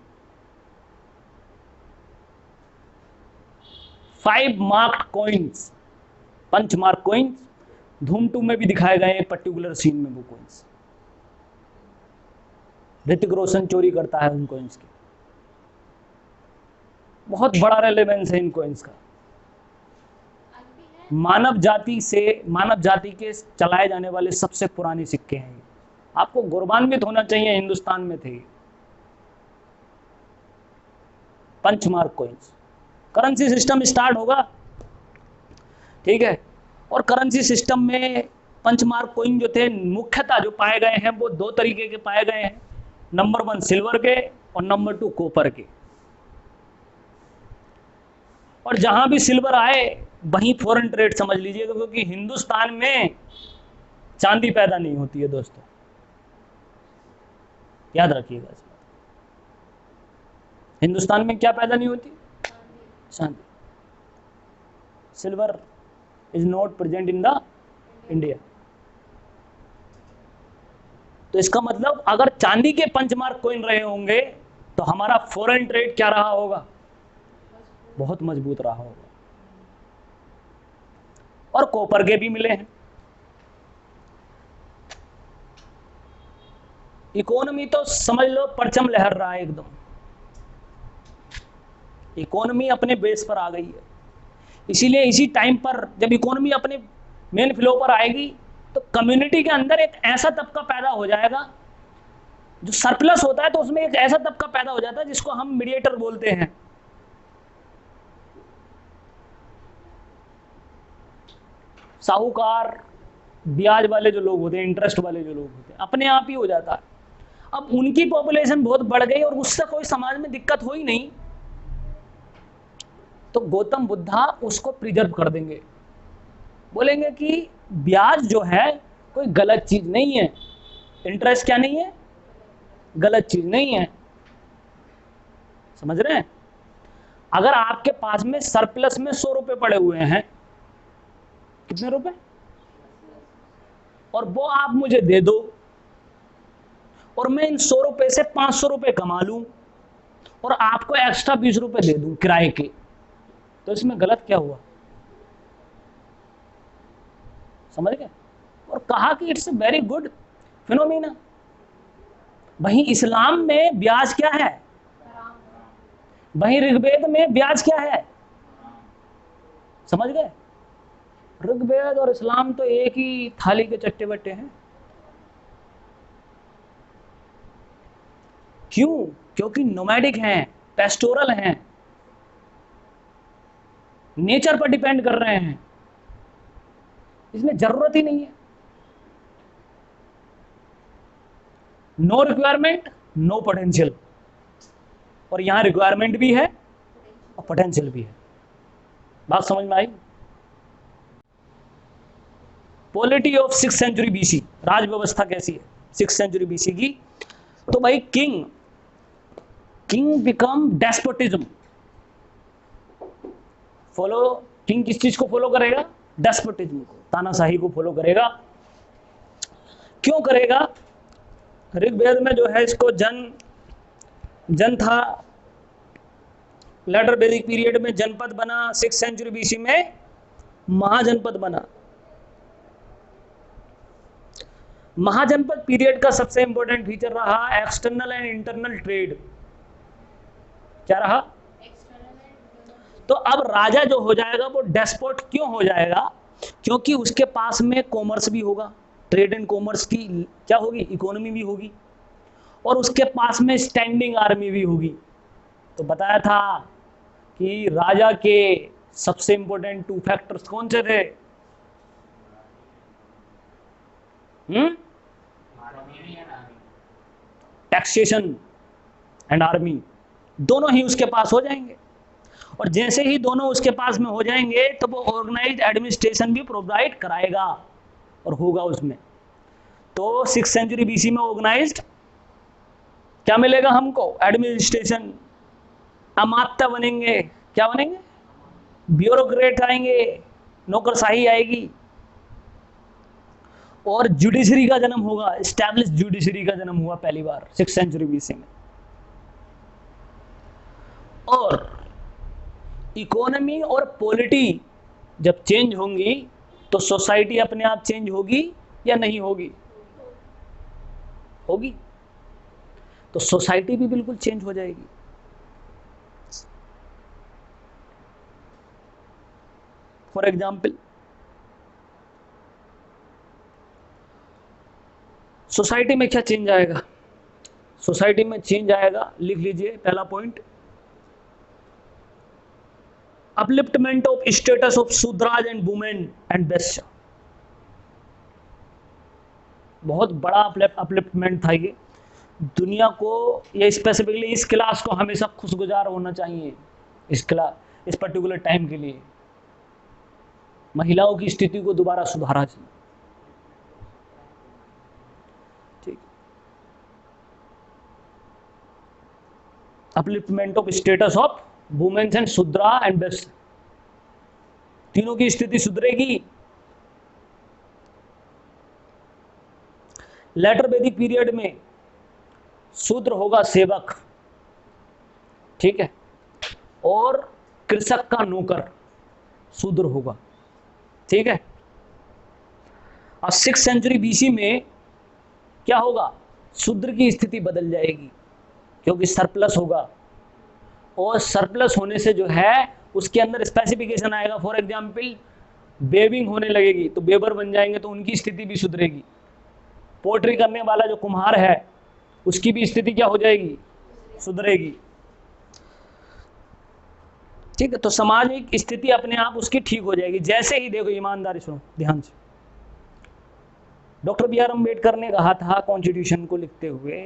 5 marked coins, punch mark coins. Dhoom 2 में भी दिखाए गए हैं पर्टिकुलर सीन में वो कॉइन्स। ऋतिक रोशन चोरी करता है उन कॉइन्स की। बहुत बड़ा रेलेवेंस है इन कॉइन्स का। मानव जाति के चलाए जाने वाले सबसे पुराने सिक्के हैं। आपको गौरवान्वित होना चाहिए, हिंदुस्तान में थे punch mark coins. Currency system start होगा, ठीक है। और करेंसी सिस्टम में पंच मार्क कॉइन जो थे, मुख्यतः जो पाए गए हैं वो 2 तरीके के पाए गए हैं। नंबर 1 सिल्वर के और नंबर 2 कॉपर के। और जहां भी सिल्वर आए वहीं फॉरेन ट्रेड समझ लीजिएगा, क्योंकि हिंदुस्तान में चांदी पैदा नहीं होती है दोस्तों, याद रखिएगा इस बात। हिंदुस्तान में क्या पैदा नहीं होती? चांदी। Silver is not present in the India. तो इसका मतलब अगर चांदी के पंचमार्क कॉइन रहे होंगे तो हमारा फॉरेन ट्रेड क्या रहा होगा? बहुत मजबूत रहा होगा। और कॉपर के भी मिले हैं। इकोनॉमी तो समझ लो परचम लहर रहा है एकदम। इकोनॉमी अपने बेस पर आ गई है। इसीलिए इसी टाइम पर जब इकोनॉमी अपने मेन फ्लो पर आएगी तो कम्युनिटी के अंदर एक ऐसा तबका पैदा हो जाएगा जो सरप्लस होता है, तो उसमें एक ऐसा तबका पैदा हो जाता है जिसको हम मीडिएटर बोलते हैं। साहूकार, ब्याज वाले जो लोग होते हैं, इंटरेस्ट वाले जो लोग होते हैं, अपने आप ही हो जाता है। अब उनकी पॉपुलेशन बहुत बढ़ गई और उससे कोई समाज में दिक्कत हो ही नहीं, तो गौतम बुद्धा उसको प्रिजर्व कर देंगे। बोलेंगे कि ब्याज जो है कोई गलत चीज नहीं है, इंटरेस्ट क्या नहीं है? गलत चीज नहीं है। समझ रहे हैं? अगर आपके पास में सरप्लस में 100 रुपए पड़े हुए हैं, कितने रुपए? और वो आप मुझे दे दो और मैं इन 100 रुपए से 500 रुपए कमा लूं और आपको एक्स्ट्रा 20 रुपए दे दूं किराए के, तो इसमें गलत क्या हुआ? समझ गए? और कहा कि it's a very good phenomena. वहीं इस्लाम में ब्याज क्या है? वहीं ऋग्वेद में ब्याज क्या है? समझ गए? ऋग्वेद और इस्लाम तो एक ही थाली के चट्टे बट्टे हैं। क्यों? क्योंकि नोमैडिक हैं, पेस्टोरल हैं, नेचर पर डिपेंड कर रहे हैं, इसमें जरूरत ही नहीं है। नो रिक्वायरमेंट नो पोटेंशियल, और यहां रिक्वायरमेंट भी है और पोटेंशियल भी है। बात समझ में आई? Polity of 6th century BC, राज व्यवस्था कैसी है 6th सेंचुरी बीसी की? तो भाई king become despotism. Follow, king किस चीज को फॉलो करेगा? डेस्पोटिज्म को, तानाशाही को फॉलो करेगा। क्यों करेगा? ऋग्वेद में जो है इसको जन था, लेटर वैदिक पीरियड में जनपद बना, 6th सेंचुरी बीसी में महाजनपद बना। महाजनपद पीरियड का सबसे इंपॉर्टेंट फीचर रहा एक्सटर्नल एंड इंटरनल ट्रेड। क्या रहा? तो अब राजा जो हो जाएगा वो डेस्पोट क्यों हो जाएगा? क्योंकि उसके पास में कॉमर्स भी होगा, ट्रेड एंड कॉमर्स की क्या होगी? इकोनॉमी भी होगी, और उसके पास में स्टैंडिंग आर्मी भी होगी। तो बताया था कि राजा के सबसे इंपॉर्टेंट 2 फैक्टर्स कौन से थे? टैक्सेशन एंड आर्मी, दोनों ही उसके पास हो जाएंगे। और जैसे ही दोनों उसके पास में हो जाएंगे तो वो ऑर्गेनाइज्ड एडमिनिस्ट्रेशन भी प्रोवाइड कराएगा और होगा उसमें। तो 6th सेंचुरी बीसी में ऑर्गेनाइज्ड क्या मिलेगा हमको? एडमिनिस्ट्रेशन। अमात्य बनेंगे, क्या बनेंगे? ब्यूरोक्रेट आएंगे, नौकरशाही आएगी, और जुडिशरी का जन्म होगा, एस्टैब्लिश जुडिशरी का जन्म हुआ पहली बार 6th सेंचुरी बीसी में। और इकोनॉमी और पॉलिटी जब चेंज होंगी तो सोसाइटी अपने आप चेंज होगी या नहीं होगी? होगी। तो सोसाइटी भी बिल्कुल चेंज हो जाएगी। फॉर एग्जाम्पल, सोसाइटी में क्या चेंज आएगा? सोसाइटी में चेंज आएगा, लिख लीजिए पहला point, upliftment of status of Shudras and women and वैश्य। बहुत बड़ा अपलिफ्टमेंट था ये दुनिया को, ये स्पेसिफिकली इस क्लास को हमेशा खुशगुजार होना चाहिए। इस पर्टिकुलर टाइम के लिए महिलाओं की स्थिति को दोबारा सुधारा चाहिए। ठीक, upliftment of status of womens and Shudra and Vaishya, तीनों की स्थिति सुधरेगी। लेटर वैदिक पीरियड में शूद्र होगा सेवक, ठीक है, और कृषक का नौकर शूद्र होगा, ठीक है। और 6th सेंचुरी बीसी में क्या होगा? शूद्र की स्थिति बदल जाएगी क्योंकि सरप्लस होगा, और सरप्लस होने से जो है उसके अंदर स्पेसिफिकेशन आएगा। फॉर एग्जाम्पल, वेविंग होने लगेगी तो वेबर बन जाएंगे तो उनकी स्थिति भी सुधरेगी। पोट्री करने वाला जो कुम्हार है उसकी भी स्थिति क्या हो जाएगी? सुधरेगी। ठीक है, तो सामाजिक स्थिति अपने आप उसकी ठीक हो जाएगी। जैसे ही, देखो ईमानदारी सुनो ध्यान से, डॉक्टर बी आर अम्बेडकर ने कहा था कॉन्स्टिट्यूशन को लिखते हुए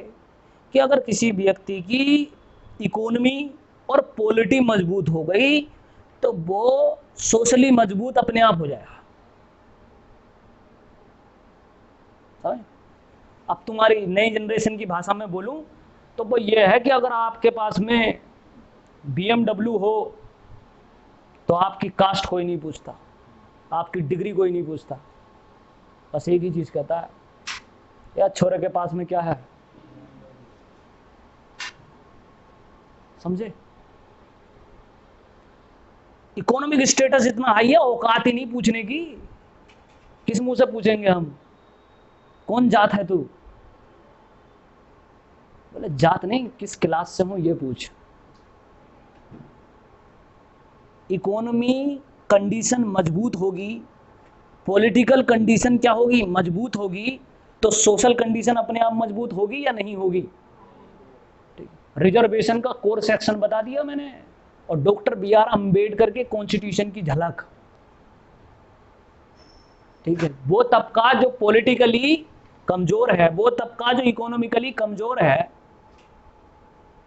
कि अगर किसी व्यक्ति की इकोनॉमी और पॉलिटी मजबूत हो गई तो वो सोशली मजबूत अपने आप हो जाएगा। समझ? अब तुम्हारी नई जनरेशन की भाषा में बोलूं तो वो ये है कि अगर आपके पास में BMW हो तो आपकी कास्ट कोई नहीं पूछता, आपकी डिग्री कोई नहीं पूछता, बस एक ही चीज कहता है, यार छोरे के पास में क्या है। समझे? इकोनॉमिक स्टेटस इतना हाई है, औकात ही नहीं पूछने की। किस मुंह से पूछेंगे हम, कौन जात है तू? बोले जात नहीं, किस क्लास से हूं ये पूछ। इकोनॉमी कंडीशन मजबूत होगी, पॉलिटिकल कंडीशन क्या होगी? मजबूत होगी, तो सोशल कंडीशन अपने आप मजबूत होगी या नहीं होगी? ठीक। रिजर्वेशन का कोर सेक्शन बता दिया मैंने, और डॉक्टर बी आर अम्बेडकर के कॉन्स्टिट्यूशन की झलक। ठीक है, वो तबका जो पॉलिटिकली कमजोर है, वो तबका जो इकोनॉमिकली कमजोर है,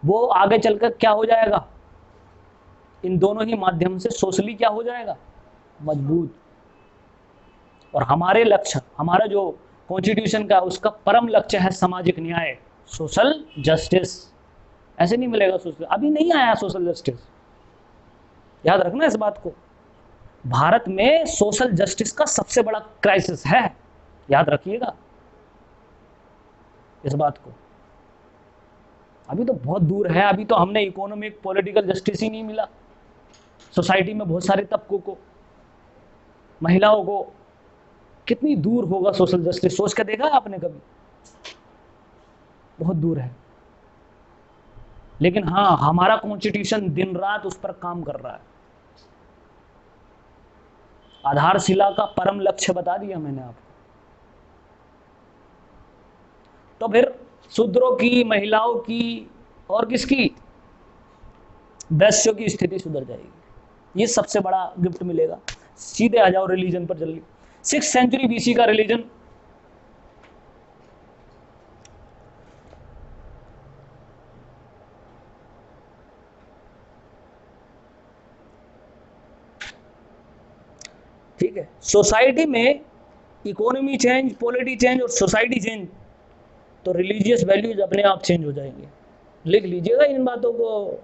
वो आगे चलकर क्या हो जाएगा, इन दोनों ही माध्यम से सोशली क्या हो जाएगा, मजबूत। और हमारे लक्ष्य, हमारा जो कॉन्स्टिट्यूशन का उसका परम लक्ष्य है सामाजिक न्याय, सोशल जस्टिस। ऐसे नहीं मिलेगा सोशल, अभी नहीं आया सोशल जस्टिस, याद रखना इस बात को। भारत में सोशल जस्टिस का सबसे बड़ा क्राइसिस है, याद रखिएगा इस बात को। अभी तो बहुत दूर है, अभी तो हमने इकोनॉमिक पॉलिटिकल जस्टिस ही नहीं मिला सोसाइटी में बहुत सारे तबकों को, महिलाओं को। कितनी दूर होगा सोशल जस्टिस, सोच कर देखा आपने कभी? बहुत दूर है। लेकिन हाँ, हमारा कॉन्स्टिट्यूशन दिन रात उस पर काम कर रहा है। आधारशिला का परम लक्ष्य बता दिया मैंने आपको। तो फिर शूद्रों की, महिलाओं की और किसकी, वैश्यों की स्थिति सुधर जाएगी। ये सबसे बड़ा गिफ्ट मिलेगा। सीधे आ जाओ रिलीजन पर जल्दी। 6th सेंचुरी बीसी का रिलीजन, ठीक है। सोसाइटी में इकोनॉमी चेंज, पॉलिटी चेंज और सोसाइटी चेंज, तो रिलीजियस वैल्यूज अपने आप चेंज हो जाएंगे। लिख लीजिएगा इन बातों को।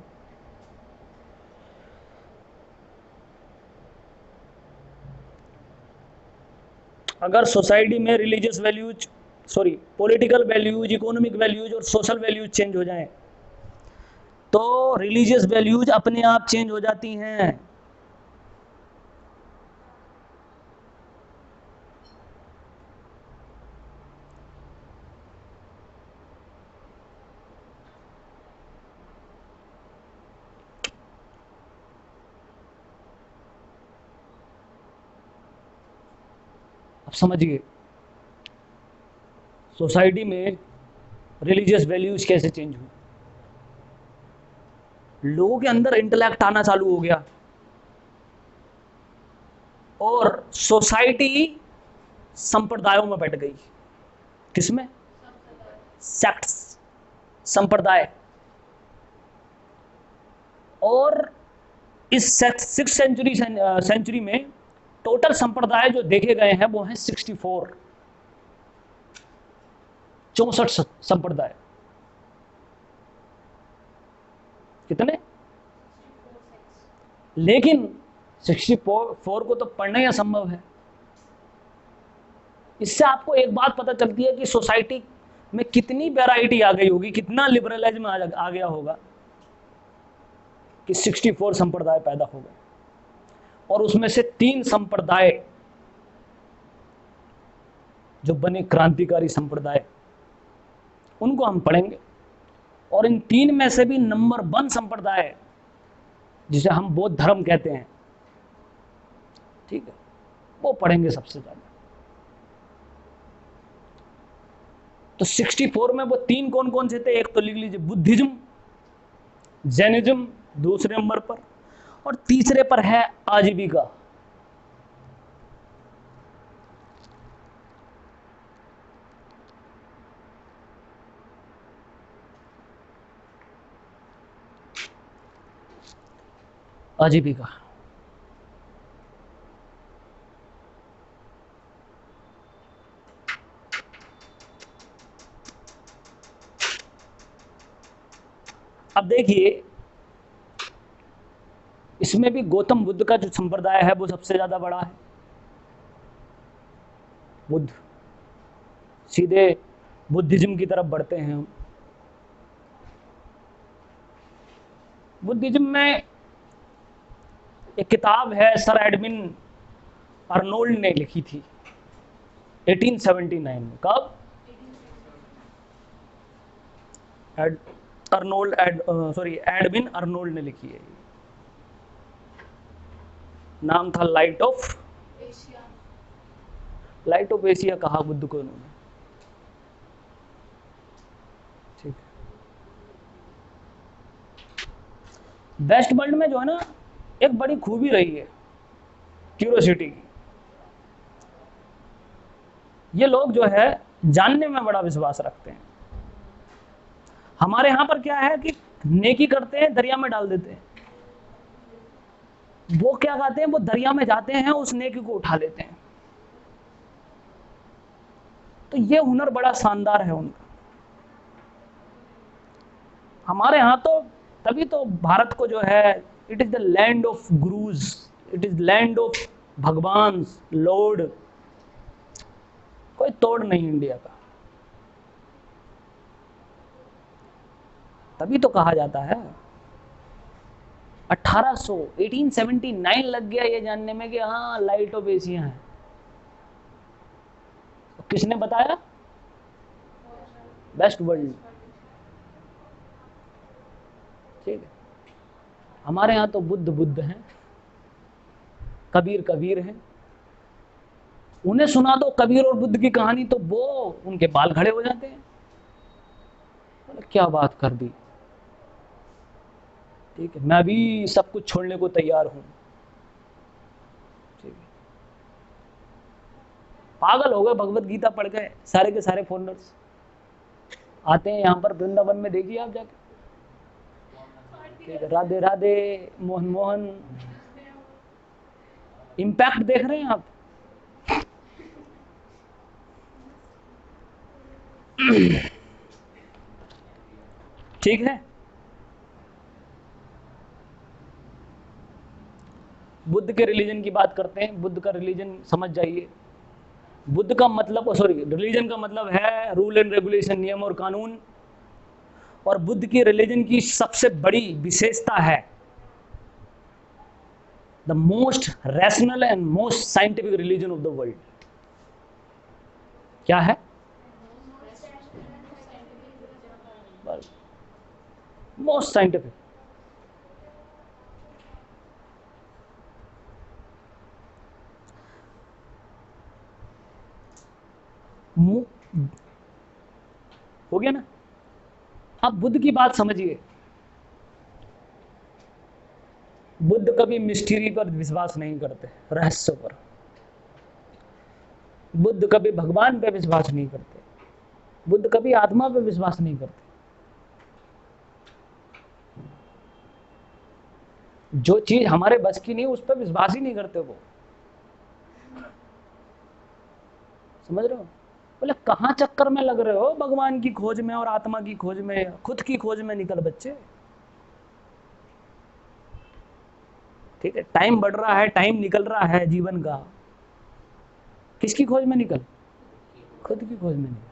अगर सोसाइटी में religious values, sorry political values, economic values और सोशल वैल्यूज चेंज हो जाएं, तो रिलीजियस वैल्यूज अपने आप चेंज हो जाती हैं। अब समझिए सोसाइटी में रिलीजियस वैल्यूज कैसे चेंज हुई। लोगों के अंदर इंटेलेक्ट आना चालू हो गया और सोसाइटी संप्रदायों में बैठ गई। किसमें? सेक्ट्स, संप्रदाय। और इस 6th सेंचुरी में टोटल संप्रदाय जो देखे गए हैं वो हैं 64 संप्रदाय। कितने? लेकिन 64 को तो पढ़ना ही असंभव है। इससे आपको एक बात पता चलती है कि सोसाइटी में कितनी वैरायटी आ गई होगी, कितना लिबरलिज्म आ गया होगा कि 64 संप्रदाय पैदा हो गए। और उसमें से 3 संप्रदाय जो बने क्रांतिकारी संप्रदाय, उनको हम पढ़ेंगे। और इन 3 में से भी नंबर 1 संप्रदाय जिसे हम बौद्ध धर्म कहते हैं, ठीक है, वो पढ़ेंगे सबसे ज्यादा। तो 64 में वो 3 कौन कौन से थे? एक तो लिख लीजिए, बुद्धिज्म, जैनिज्म दूसरे नंबर पर, और तीसरे पर है आजीविका। आजीविका। अब देखिए इसमें भी गौतम बुद्ध का जो संप्रदाय है वो सबसे ज्यादा बड़ा है। बुद्ध, सीधे बुद्धिज्म की तरफ बढ़ते हैं हम। बुद्धिज्म में एक किताब है सर एडविन अर्नोल्ड ने लिखी थी 1879 में। कब? एडविन अर्नोल्ड ने लिखी है। नाम था लाइट ऑफ एशिया कहा बुद्ध को उन्होंने। ठीक है, वेस्ट वर्ल्ड में जो है ना, एक बड़ी खूबी रही है क्यूरियोसिटी की। ये लोग जो है जानने में बड़ा विश्वास रखते हैं। हमारे यहां पर क्या है कि नेकी करते हैं, दरिया में डाल देते हैं। वो क्या कहते हैं, वो दरिया में जाते हैं, उस नेकी को उठा लेते हैं। तो ये हुनर बड़ा शानदार है उनका। हमारे यहाँ तो तभी तो भारत को जो है, it is the land of gurus, it is land of Bhagwan lord. कोई तोड़ नहीं इंडिया का। तभी तो कहा जाता है 1879 लग गया ये जानने में कि हाँ लाइट ऑफ एशिया है। किसने बताया? West world. ठीक है। हमारे यहाँ तो बुद्ध बुद्ध हैं, कबीर कबीर हैं। उन्हें सुना दो कबीर और बुद्ध की कहानी तो वो उनके बाल खड़े हो जाते हैं। क्या बात कर दी। ठीक है, मैं भी सब कुछ छोड़ने को तैयार हूं। ठीक है, पागल हो गए, भगवत गीता पढ़ गए सारे के सारे फॉरनर्स आते हैं यहाँ पर वृंदावन में, देखिए आप जाके। ठीक है, राधे राधे, मोहन मोहन, इम्पैक्ट देख रहे हैं आप। ठीक है। बुद्ध के रिलीजन की बात करते हैं। बुद्ध का रिलीजन समझ जाइए। बुद्ध का मतलब, सॉरी, रिलीजन का मतलब है रूल एंड रेगुलेशन, नियम और कानून। और बुद्ध की रिलीजन की सबसे बड़ी विशेषता है the most rational and most scientific religion of the world. क्या है? Most scientific. हो गया ना? अब बुद्ध की बात समझिए। बुद्ध कभी मिस्ट्री पर विश्वास नहीं करते, रहस्य पर। बुद्ध कभी भगवान पे विश्वास नहीं करते। बुद्ध कभी आत्मा पे विश्वास नहीं करते। जो चीज हमारे बस की नहीं उस पर विश्वास ही नहीं करते वो। समझ रहे हो? बोले कहां चक्कर में लग रहे हो, भगवान की खोज में और आत्मा की खोज में, खुद की खोज में निकल बच्चे। ठीक है, टाइम बढ़ रहा है, टाइम निकल रहा है जीवन का। किसकी खोज में निकल? खुद की खोज में निकल।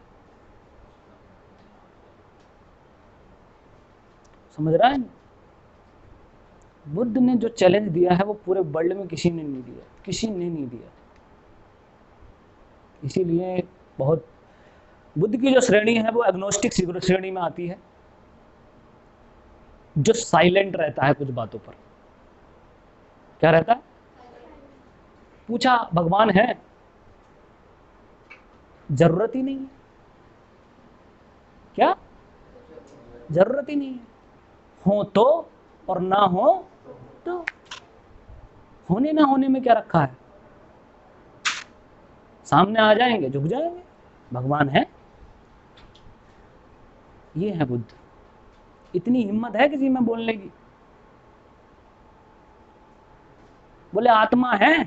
समझ रहा है? बुद्ध ने जो चैलेंज दिया है वो पूरे वर्ल्ड में किसी ने नहीं दिया, किसी ने नहीं दिया। इसीलिए बहुत, बुद्ध की जो श्रेणी है वो एग्नोस्टिक श्रेणी में आती है, जो साइलेंट रहता है कुछ बातों पर। क्या रहता है? पूछा भगवान है, जरूरत ही नहीं है। क्या जरूरत ही नहीं है? हो तो और ना हो तो। होने ना होने में क्या रखा है? सामने आ जाएंगे, झुक जाएंगे, भगवान है। ये है बुद्ध। इतनी हिम्मत है किसी में बोलने की? बोले आत्मा है,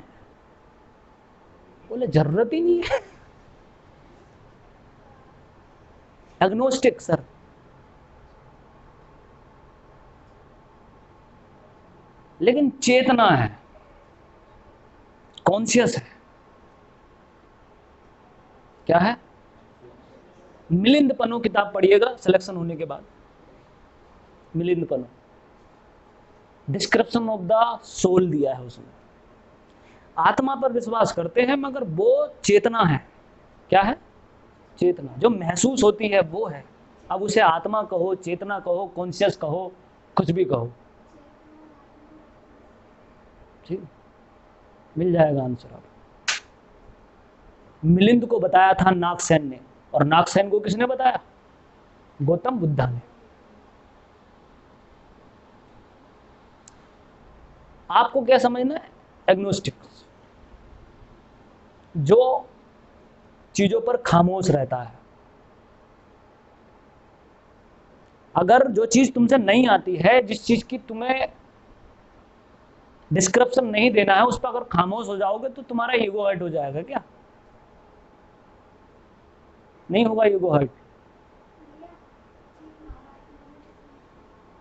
बोले जरूरत ही नहीं है। Agnostic sir. लेकिन चेतना है, कॉन्शियस है। क्या है? मिलिंद पनो किताब पढ़िएगा सिलेक्शन होने के बाद। मिलिंद पनो, डिस्क्रिप्शन ऑफ द सोल दिया है उसमें। आत्मा पर विश्वास करते हैं मगर वो चेतना है। क्या है? चेतना जो महसूस होती है वो है। अब उसे आत्मा कहो, चेतना कहो, कॉन्शियस कहो, कुछ भी कहो। ठीक, मिल जाएगा आंसर। अब मिलिंद को बताया था नागसेन ने, और नागसेन को किसने बताया? गौतम बुद्धा ने। आपको क्या समझना है? एग्नोस्टिक, जो चीजों पर खामोश रहता है। अगर जो चीज तुमसे नहीं आती है, जिस चीज की तुम्हें डिस्क्रिप्शन नहीं देना है, उस पर अगर खामोश हो जाओगे तो तुम्हारा ईगो हर्ट हो जाएगा क्या? नहीं होगा ईगो हर्ट?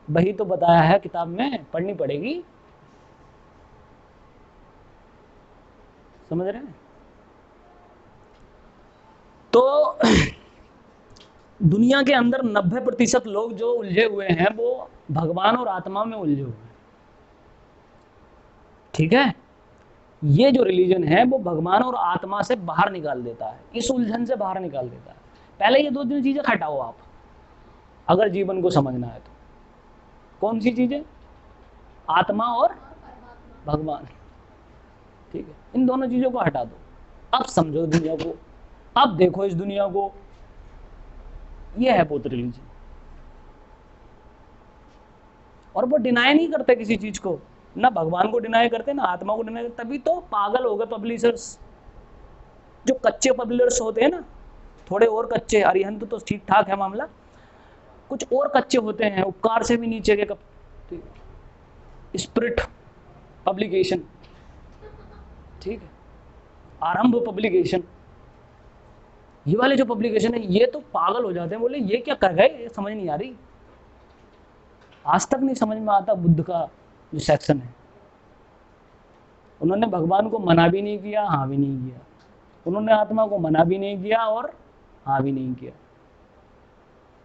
वही तो बताया है किताब में, पढ़नी पड़ेगी। समझ रहे हैं? तो दुनिया के अंदर 90% लोग जो उलझे हुए हैं वो भगवान और आत्मा में उलझे हुए हैं। ठीक है? ये जो रिलीजन है वो भगवान और आत्मा से बाहर निकाल देता है, इस उलझन से बाहर निकाल देता है। पहले ये 2 चीजें हटाओ आप, अगर जीवन को समझना है तो। कौन सी चीजें? आत्मा और भगवान। ठीक है, इन दोनों चीजों को हटा दो, अब समझो दुनिया को, अब देखो इस दुनिया को। ये है बोथ रिलीजन। और वो डिनाई नहीं करते किसी चीज को, ना भगवान को डिनाई करते ना आत्मा को डिनाई करते। तभी तो पागल हो गए पब्लिशर्स। जो कच्चे पब्लिशर्स होते हैं ना, थोड़े और कच्चे, अरिहंत तो ठीक ठाक है मामला, कुछ और कच्चे होते हैं, उपकार से भी नीचे के स्पिरिट पब्लिकेशन, ठीक है, आरंभ पब्लिकेशन, ये वाले जो पब्लिकेशन है ये तो पागल हो जाते हैं, बोले ये क्या कर गए, ये समझ नहीं आ रही। आज तक नहीं समझ में आता बुद्ध का जो सेक्शन है। उन्होंने भगवान को मना भी नहीं किया, हाँ भी नहीं किया। उन्होंने आत्मा को मना भी नहीं किया और हाँ भी नहीं किया।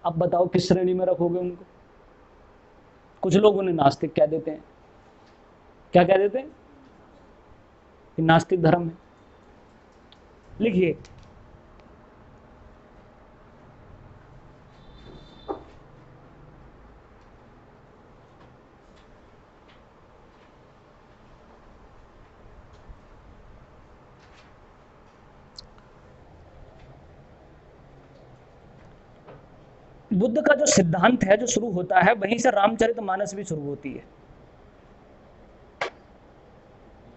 अब बताओ किस श्रेणी में रखोगे उनको? कुछ लोग उन्हें नास्तिक कह देते हैं। क्या कह देते हैं? कि नास्तिक धर्म है। लिखिए, बुद्ध का जो सिद्धांत है जो शुरू होता है वहीं से रामचरितमानस भी शुरू होती है।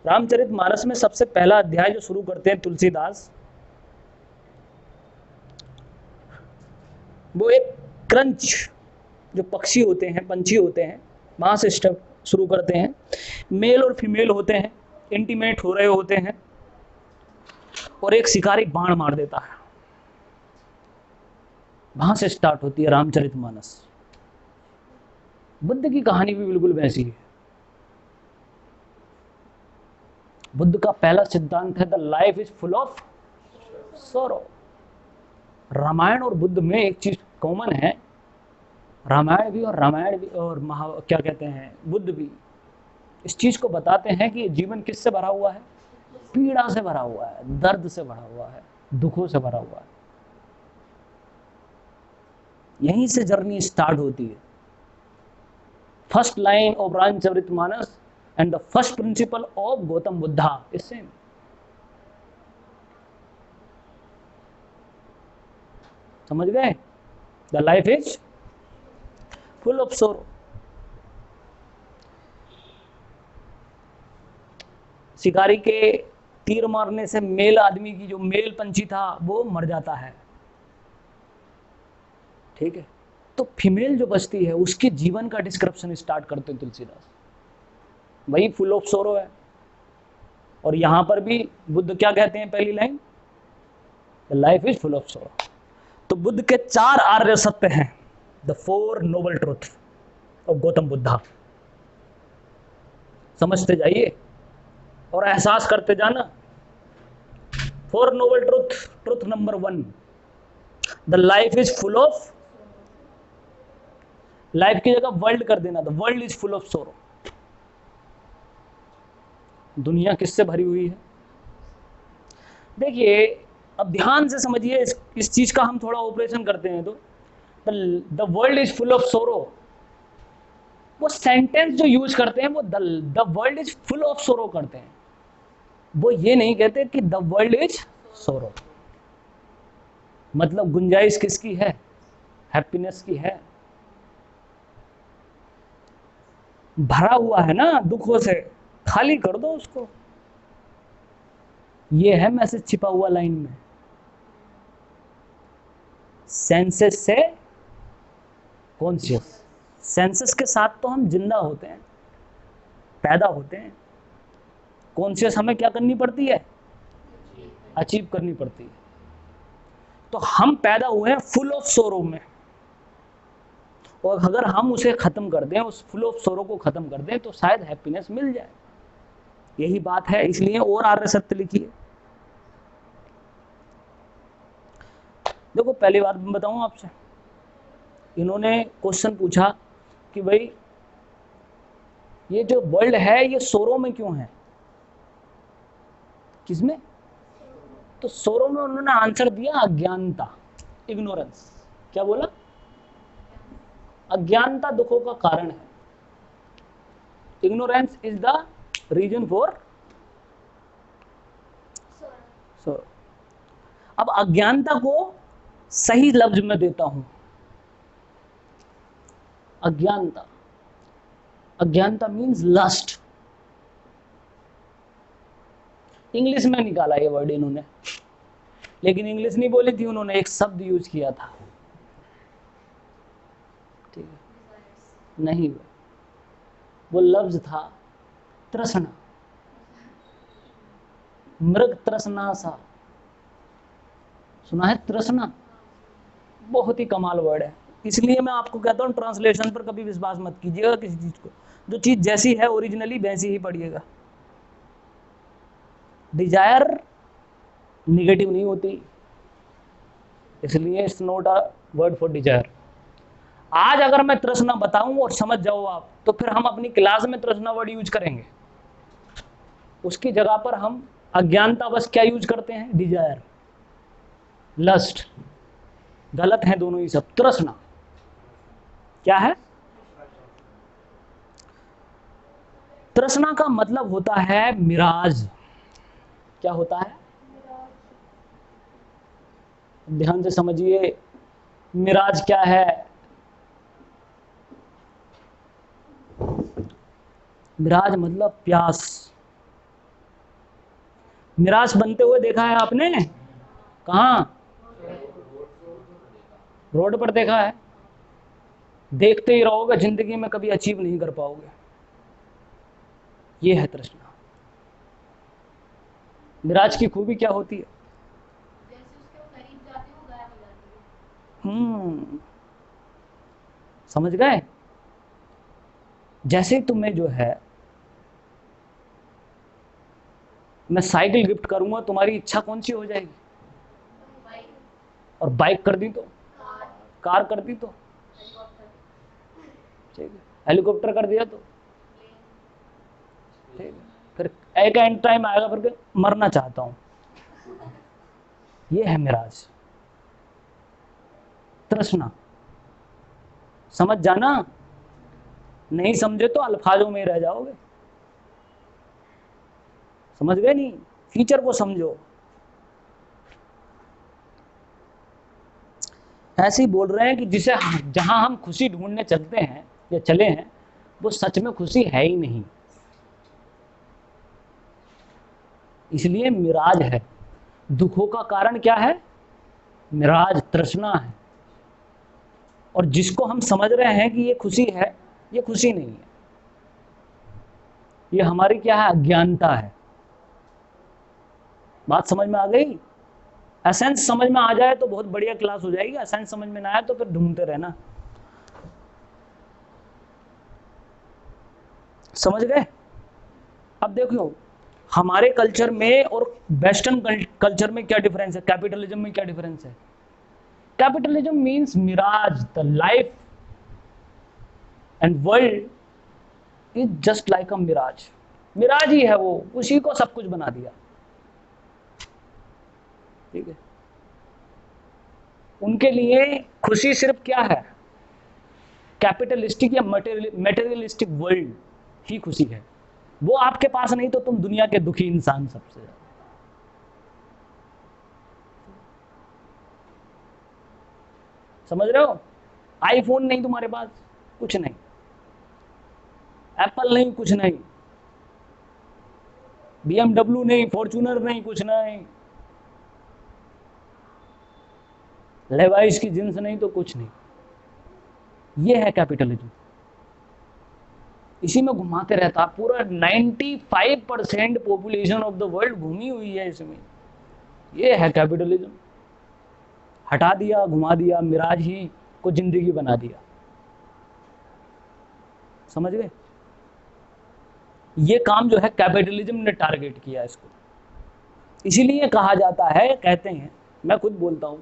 रामचरितमानस में सबसे पहला अध्याय जो शुरू करते हैं तुलसीदास, वो एक क्रंच, जो पक्षी होते हैं, पंछी होते हैं, वहां से स्टेप शुरू करते हैं। मेल और फीमेल होते हैं, इंटीमेट हो रहे होते हैं, और एक शिकारी बाण मार देता है। वहां से स्टार्ट होती है रामचरितमानस। बुद्ध की कहानी भी बिल्कुल वैसी है। बुद्ध का पहला सिद्धांत है the life is full of sorrow. Ramayana और बुद्ध में एक चीज कॉमन है, रामायण भी और क्या कहते हैं, बुद्ध भी इस चीज को बताते हैं कि जीवन किससे भरा हुआ है? पीड़ा से भरा हुआ है, दर्द से भरा हुआ है, दुखों से भरा हुआ है। यहीं से जर्नी स्टार्ट होती है। First line of Ramcharitmanas and the first principle of Gautam Buddha is same. समझ गए? The life is full of सोरो। शिकारी के तीर मारने से मेल आदमी की, जो मेल पंछी था, वो मर जाता है। ठीक है, तो फीमेल जो बचती है उसके जीवन का डिस्क्रिप्शन स्टार्ट करते हैं तुलसीदास, वही फुल ऑफ सोरो है। और यहां पर भी बुद्ध क्या कहते हैं पहली line? The life is full of sorrow. तो बुद्ध के 4 आर्य सत्य हैं, the 4 noble truth of Gautam Buddha. समझते जाइए और एहसास करते जाना। 4 noble truth. Truth number 1, the life is full of, life की जगह वर्ल्ड कर देना, the world is full of sorrow. दुनिया किससे भरी हुई है? देखिए, अब ध्यान से समझिए, इस चीज का हम थोड़ा ऑपरेशन करते हैं तो the world is full of सोरो, वो सेंटेंस जो यूज करते हैं वो the world is full of सोरो करते हैं। वो ये नहीं कहते कि द वर्ल्ड इज सोरो। मतलब गुंजाइश किसकी है? हैप्पीनेस की है। भरा हुआ है ना दुखों से, खाली कर दो उसको। ये है मैसेज छिपा हुआ लाइन में। सेंसेस से कॉन्शियस। सेंसेस के साथ तो हम जिंदा होते हैं, पैदा होते हैं। कॉन्शियस हमें क्या करनी पड़ती है? अचीव करनी पड़ती है। तो हम पैदा हुए हैं फुल ऑफ सोरो में, और अगर हम उसे खत्म कर दें, उस फुल ऑफ सोरो को खत्म कर दें, तो शायद हैप्पीनेस मिल जाए। यही बात है, इसलिए और आर्य सत्य लिखी है। देखो पहली बात मैं बताऊं आपसे, इन्होंने क्वेश्चन पूछा कि भाई ये जो वर्ल्ड है ये सोरो में क्यों है? किसमें? तो सोरो में उन्होंने आंसर दिया अज्ञानता, इग्नोरेंस। क्या बोला? अज्ञानता दुखों का कारण है। Ignorance is the reason for sorrow. अब अज्ञानता को सही लफ्ज में देता हूं। अज्ञानता, अज्ञानता मीन्स लस्ट। इंग्लिश में निकाला ये वर्ड इन्होंने, लेकिन इंग्लिश नहीं बोली थी उन्होंने, एक शब्द यूज किया था। ठीक है? नहीं, वो लफ्ज था तृष्णा। मृग तृष्णा सा, सुना है तृष्णा? बहुत ही कमाल वर्ड है। इसलिए मैं आपको कहता हूँ ट्रांसलेशन पर कभी विश्वास मत कीजिएगा किसी चीज को। जो चीज जैसी है ओरिजिनली वैसी ही पढ़िएगा। डिजायर निगेटिव नहीं होती, इसलिए it's not a word for Dzire. आज अगर मैं तृष्णा बताऊं और समझ जाओ आप, तो फिर हम अपनी क्लास में तृष्णा वर्ड यूज करेंगे। उसकी जगह पर हम अज्ञानता बस क्या यूज करते हैं? Desire, lust. गलत है दोनों ही सब। तृष्णा क्या है? तृष्णा का मतलब होता है मिराज। क्या होता है? ध्यान से समझिए, मिराज क्या है? मिराज मतलब प्यास। मिराज बनते हुए देखा है आपने? कहां? रोड पर देखा है। देखते ही रहोगे, जिंदगी में कभी अचीव नहीं कर पाओगे। ये है तृष्णा। मिराज की खूबी क्या होती है? जैसे उसके करीब जाते हो गायब हो जाती है। समझ गए? जैसे तुम्हें जो है मैं साइकिल गिफ्ट करूंगा, तुम्हारी इच्छा कौन सी हो जाएगी? और बाइक कर दी तो? कार कर दी तो? ठीक है। हेलीकॉप्टर कर दिया तो? ठीक है। फिर एक एंड टाइम आएगा फिर मरना चाहता हूं। ये है मिराज, तृष्णा। समझ जाना, नहीं समझे तो अल्फाजों में रह जाओगे। समझ गए? नहीं, फीचर को समझो। ऐसे ही बोल रहे हैं कि जिसे जहां हम खुशी ढूंढने चलते हैं या चले हैं, वो सच में खुशी है ही नहीं, इसलिए मिराज है। दुखों का कारण क्या है? मिराज, तृष्णा है। और जिसको हम समझ रहे हैं कि ये खुशी है, ये खुशी नहीं है। ये हमारी क्या है? अज्ञानता है। बात समझ में आ गई? एसेंस समझ में आ जाए तो बहुत बढ़िया क्लास हो जाएगी। एसेंस समझ में ना आए तो फिर ढूंढते रहना। समझ गए? अब देखो हमारे कल्चर में और वेस्टर्न कल्चर में क्या डिफरेंस है, कैपिटलिज्म में क्या डिफरेंस है। Capitalism means mirage, the life and world is just like a mirage. Mirage ही है वो, उसी को सब कुछ बना दिया। ठीक है? उनके लिए खुशी सिर्फ क्या है? कैपिटलिस्टिक या मटेरियलिस्टिक वर्ल्ड ही खुशी है। वो आपके पास नहीं तो तुम दुनिया के दुखी इंसान सबसे ज्यादा। समझ रहे हो? आईफोन नहीं तुम्हारे पास, कुछ नहीं। एप्पल नहीं, कुछ नहीं। BMW नहीं, फॉर्च्यूनर नहीं, कुछ नहीं, लेवाइस की जींस नहीं तो कुछ नहीं। ये है कैपिटलिज्म। इसी में घुमाते रहता। पूरा 95% पॉपुलेशन ऑफ द वर्ल्ड घूमी हुई है इसमें। ये है कैपिटलिज्म। हटा दिया, घुमा दिया, मिराज ही को जिंदगी बना दिया। समझ गए? ये काम जो है कैपिटलिज्म ने टारगेट किया इसको। इसीलिए कहा जाता है, कहते हैं, मैं खुद बोलता हूं,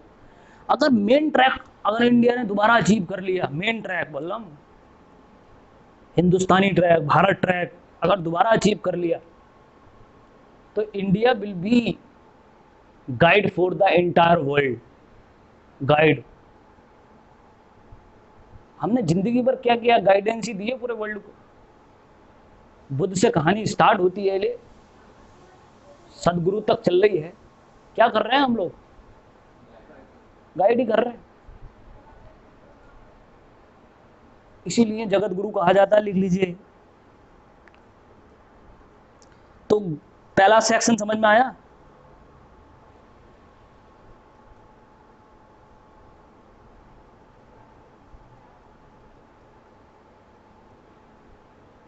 अगर मेन ट्रैक अगर इंडिया ने दोबारा अचीव कर लिया, मेन ट्रैक बोल रहा हूं, हिंदुस्तानी ट्रैक, भारत ट्रैक अगर दोबारा अचीव कर लिया, तो India will be guide for the entire world. Guide. हमने जिंदगी भर क्या किया? गाइडेंस ही दी है पूरे वर्ल्ड को। बुद्ध से कहानी स्टार्ट होती है, ले सदगुरु तक चल रही है। क्या कर रहे हैं हम लोग? गाइड ही कर रहे हैं। इसीलिए जगत गुरु कहा जाता है। लिख लीजिए। तो पहला सेक्शन समझ में आया?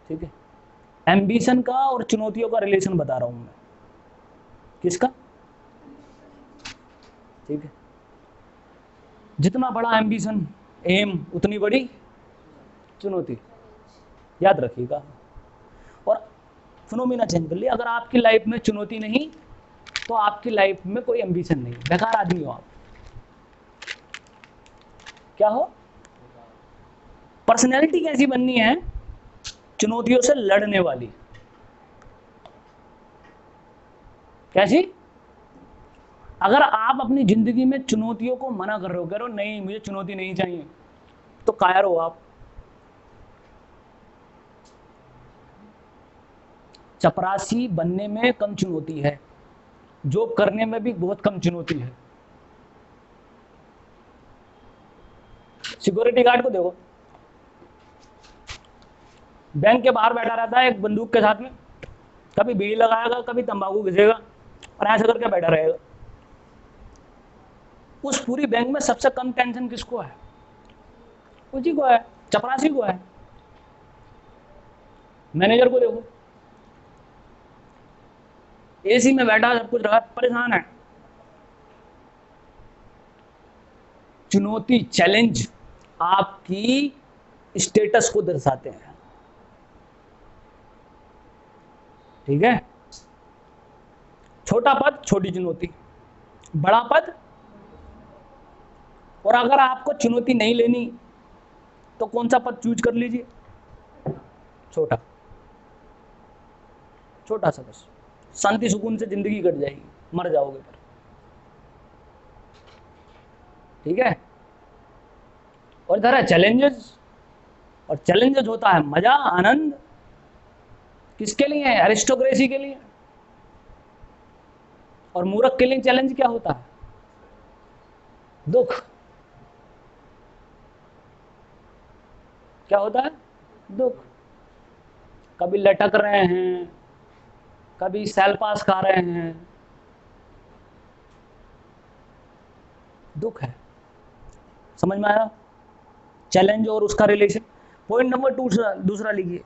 ठीक है। एम्बिशन का और चुनौतियों का रिलेशन बता रहा हूं मैं। किसका? ठीक है। जितना बड़ा एम्बिशन, एम, उतनी बड़ी चुनौती। याद रखिएगा। और फिनोमिना चेंज कर लिया। अगर आपकी लाइफ में चुनौती नहीं, तो आपकी लाइफ में कोई एम्बिशन नहीं, बेकार आदमी हो आप। क्या हो? पर्सनैलिटी कैसी बननी है? चुनौतियों से लड़ने वाली। कैसी? अगर आप अपनी जिंदगी में चुनौतियों को मना कर रहे हो, कह रहे हो नहीं मुझे चुनौती नहीं चाहिए, तो कायर हो आप। चपरासी बनने में कम चुनौती है, जॉब करने में भी बहुत कम चुनौती है। सिक्योरिटी गार्ड को देखो, बैंक के बाहर बैठा रहता है एक बंदूक के साथ में, कभी बीड़ी लगाएगा, कभी तंबाकू घिसेगा, और ऐसा करके बैठा रहेगा। उस पूरी बैंक में सबसे कम टेंशन किसको है? उसी को है, चपरासी को है। मैनेजर को देखो, एसी में बैठा, सब कुछ रहा, परेशान है। चुनौती, चैलेंज आपकी स्टेटस को दर्शाते हैं। ठीक है। छोटा पद, छोटी चुनौती, बड़ा पद। और अगर आपको चुनौती नहीं लेनी, तो कौन सा पद चूज कर लीजिए? छोटा, छोटा सा बस। शांति सुकून से जिंदगी कट जाएगी, मर जाओगे पर। ठीक है। और इधर है चैलेंजेस, और चैलेंजेस होता है मजा, आनंद। किसके लिए है? अरिस्टोक्रेसी के लिए। और मूर्ख के लिए चैलेंज क्या होता है? दुख। क्या होता है? दुख। कभी लटक रहे हैं, कभी सेल पास खा रहे हैं, दुख है। समझ में आया? चैलेंज और उसका रिलेशन। पॉइंट नंबर 2 दूसरा लिखिए।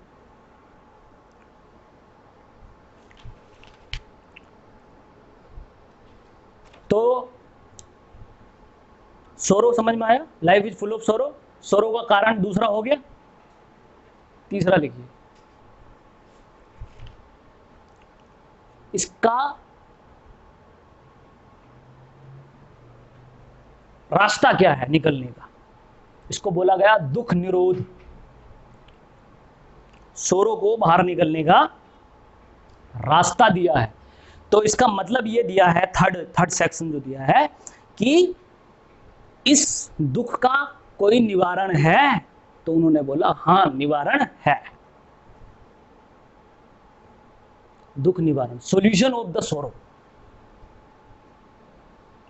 तो सोरो समझ में आया? लाइफ इज फुल ऑफ सोरो। सोरो का कारण दूसरा हो गया। तीसरा लिखिए। इसका रास्ता क्या है निकलने का? इसको बोला गया दुख निरोध। सोरो को बाहर निकलने का रास्ता दिया है। तो इसका मतलब ये दिया है, थर्ड सेक्शन जो दिया है, कि इस दुख का कोई निवारण है? तो उन्होंने बोला हाँ, निवारण है। दुख निवारण, सॉल्यूशन ऑफ द सोरो,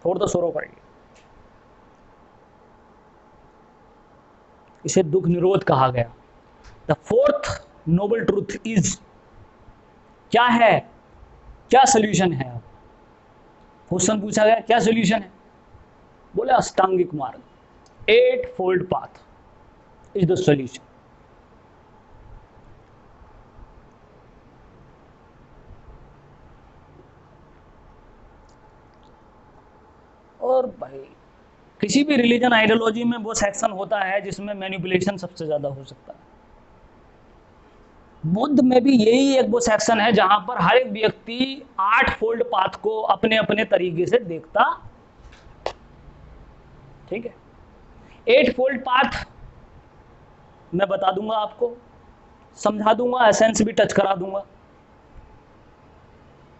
फॉर द सोरो पढ़िए। इसे दुख निरोध कहा गया। The fourth noble truth is, क्या है? क्या सोल्यूशन है? अब क्वेश्चन पूछा गया क्या सोल्यूशन है, बोले अष्टांगिक मार्ग, 8-fold path is the solution. और भाई किसी भी रिलीजन आइडियोलॉजी में वो सेक्शन होता है जिसमें मैनिपुलेशन सबसे ज्यादा हो सकता है। बुद्ध में भी यही एक वो सेक्शन है जहां पर हर एक व्यक्ति 8-fold पाथ को अपने अपने तरीके से देखता। ठीक है, 8-fold पाथ मैं बता दूंगा आपको, समझा दूंगा, एसेंस भी टच करा दूंगा,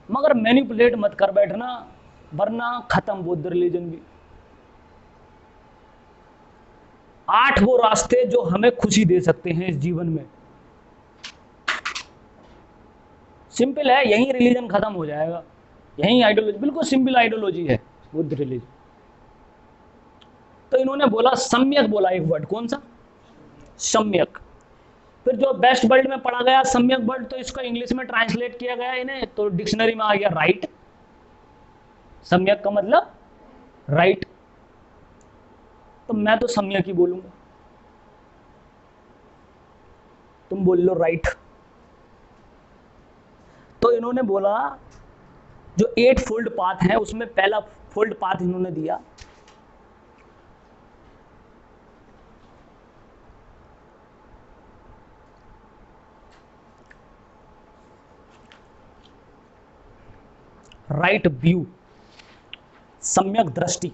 मगर मैनिपुलेट मत कर बैठना वरना खत्म बुद्ध रिलीजन भी। 8 वो रास्ते जो हमें खुशी दे सकते हैं इस जीवन में, सिंपल है, यही रिलीजन खत्म हो जाएगा, यही आइडियोलॉजी, बिल्कुल सिंपल आइडियोलॉजी है बुद्ध रिलीजन। तो इन्होंने बोला सम्यक, बोला एक वर्ड, कौन सा? सम्यक। फिर जो बेस्ट वर्ल्ड में पढ़ा गया सम्यक वर्ड, तो इसको इंग्लिश में ट्रांसलेट किया गया इन्हें, तो डिक्शनरी में आ गया राइट। सम्यक का मतलब राइट, तो मैं तो सम्यक ही बोलूंगा, तुम बोल लो राइट। तो इन्होंने बोला जो 8-fold पाथ है उसमें पहला फोल्ड पाथ इन्होंने दिया राइट व्यू, सम्यक दृष्टि।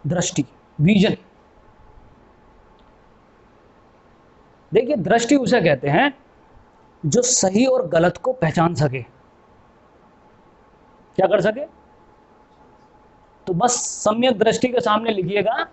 दृष्टि, विजन। देखिए दृष्टि उसे कहते हैं जो सही और गलत को पहचान सके। क्या कर सके? तो बस सम्यक दृष्टि के सामने लिखिएगा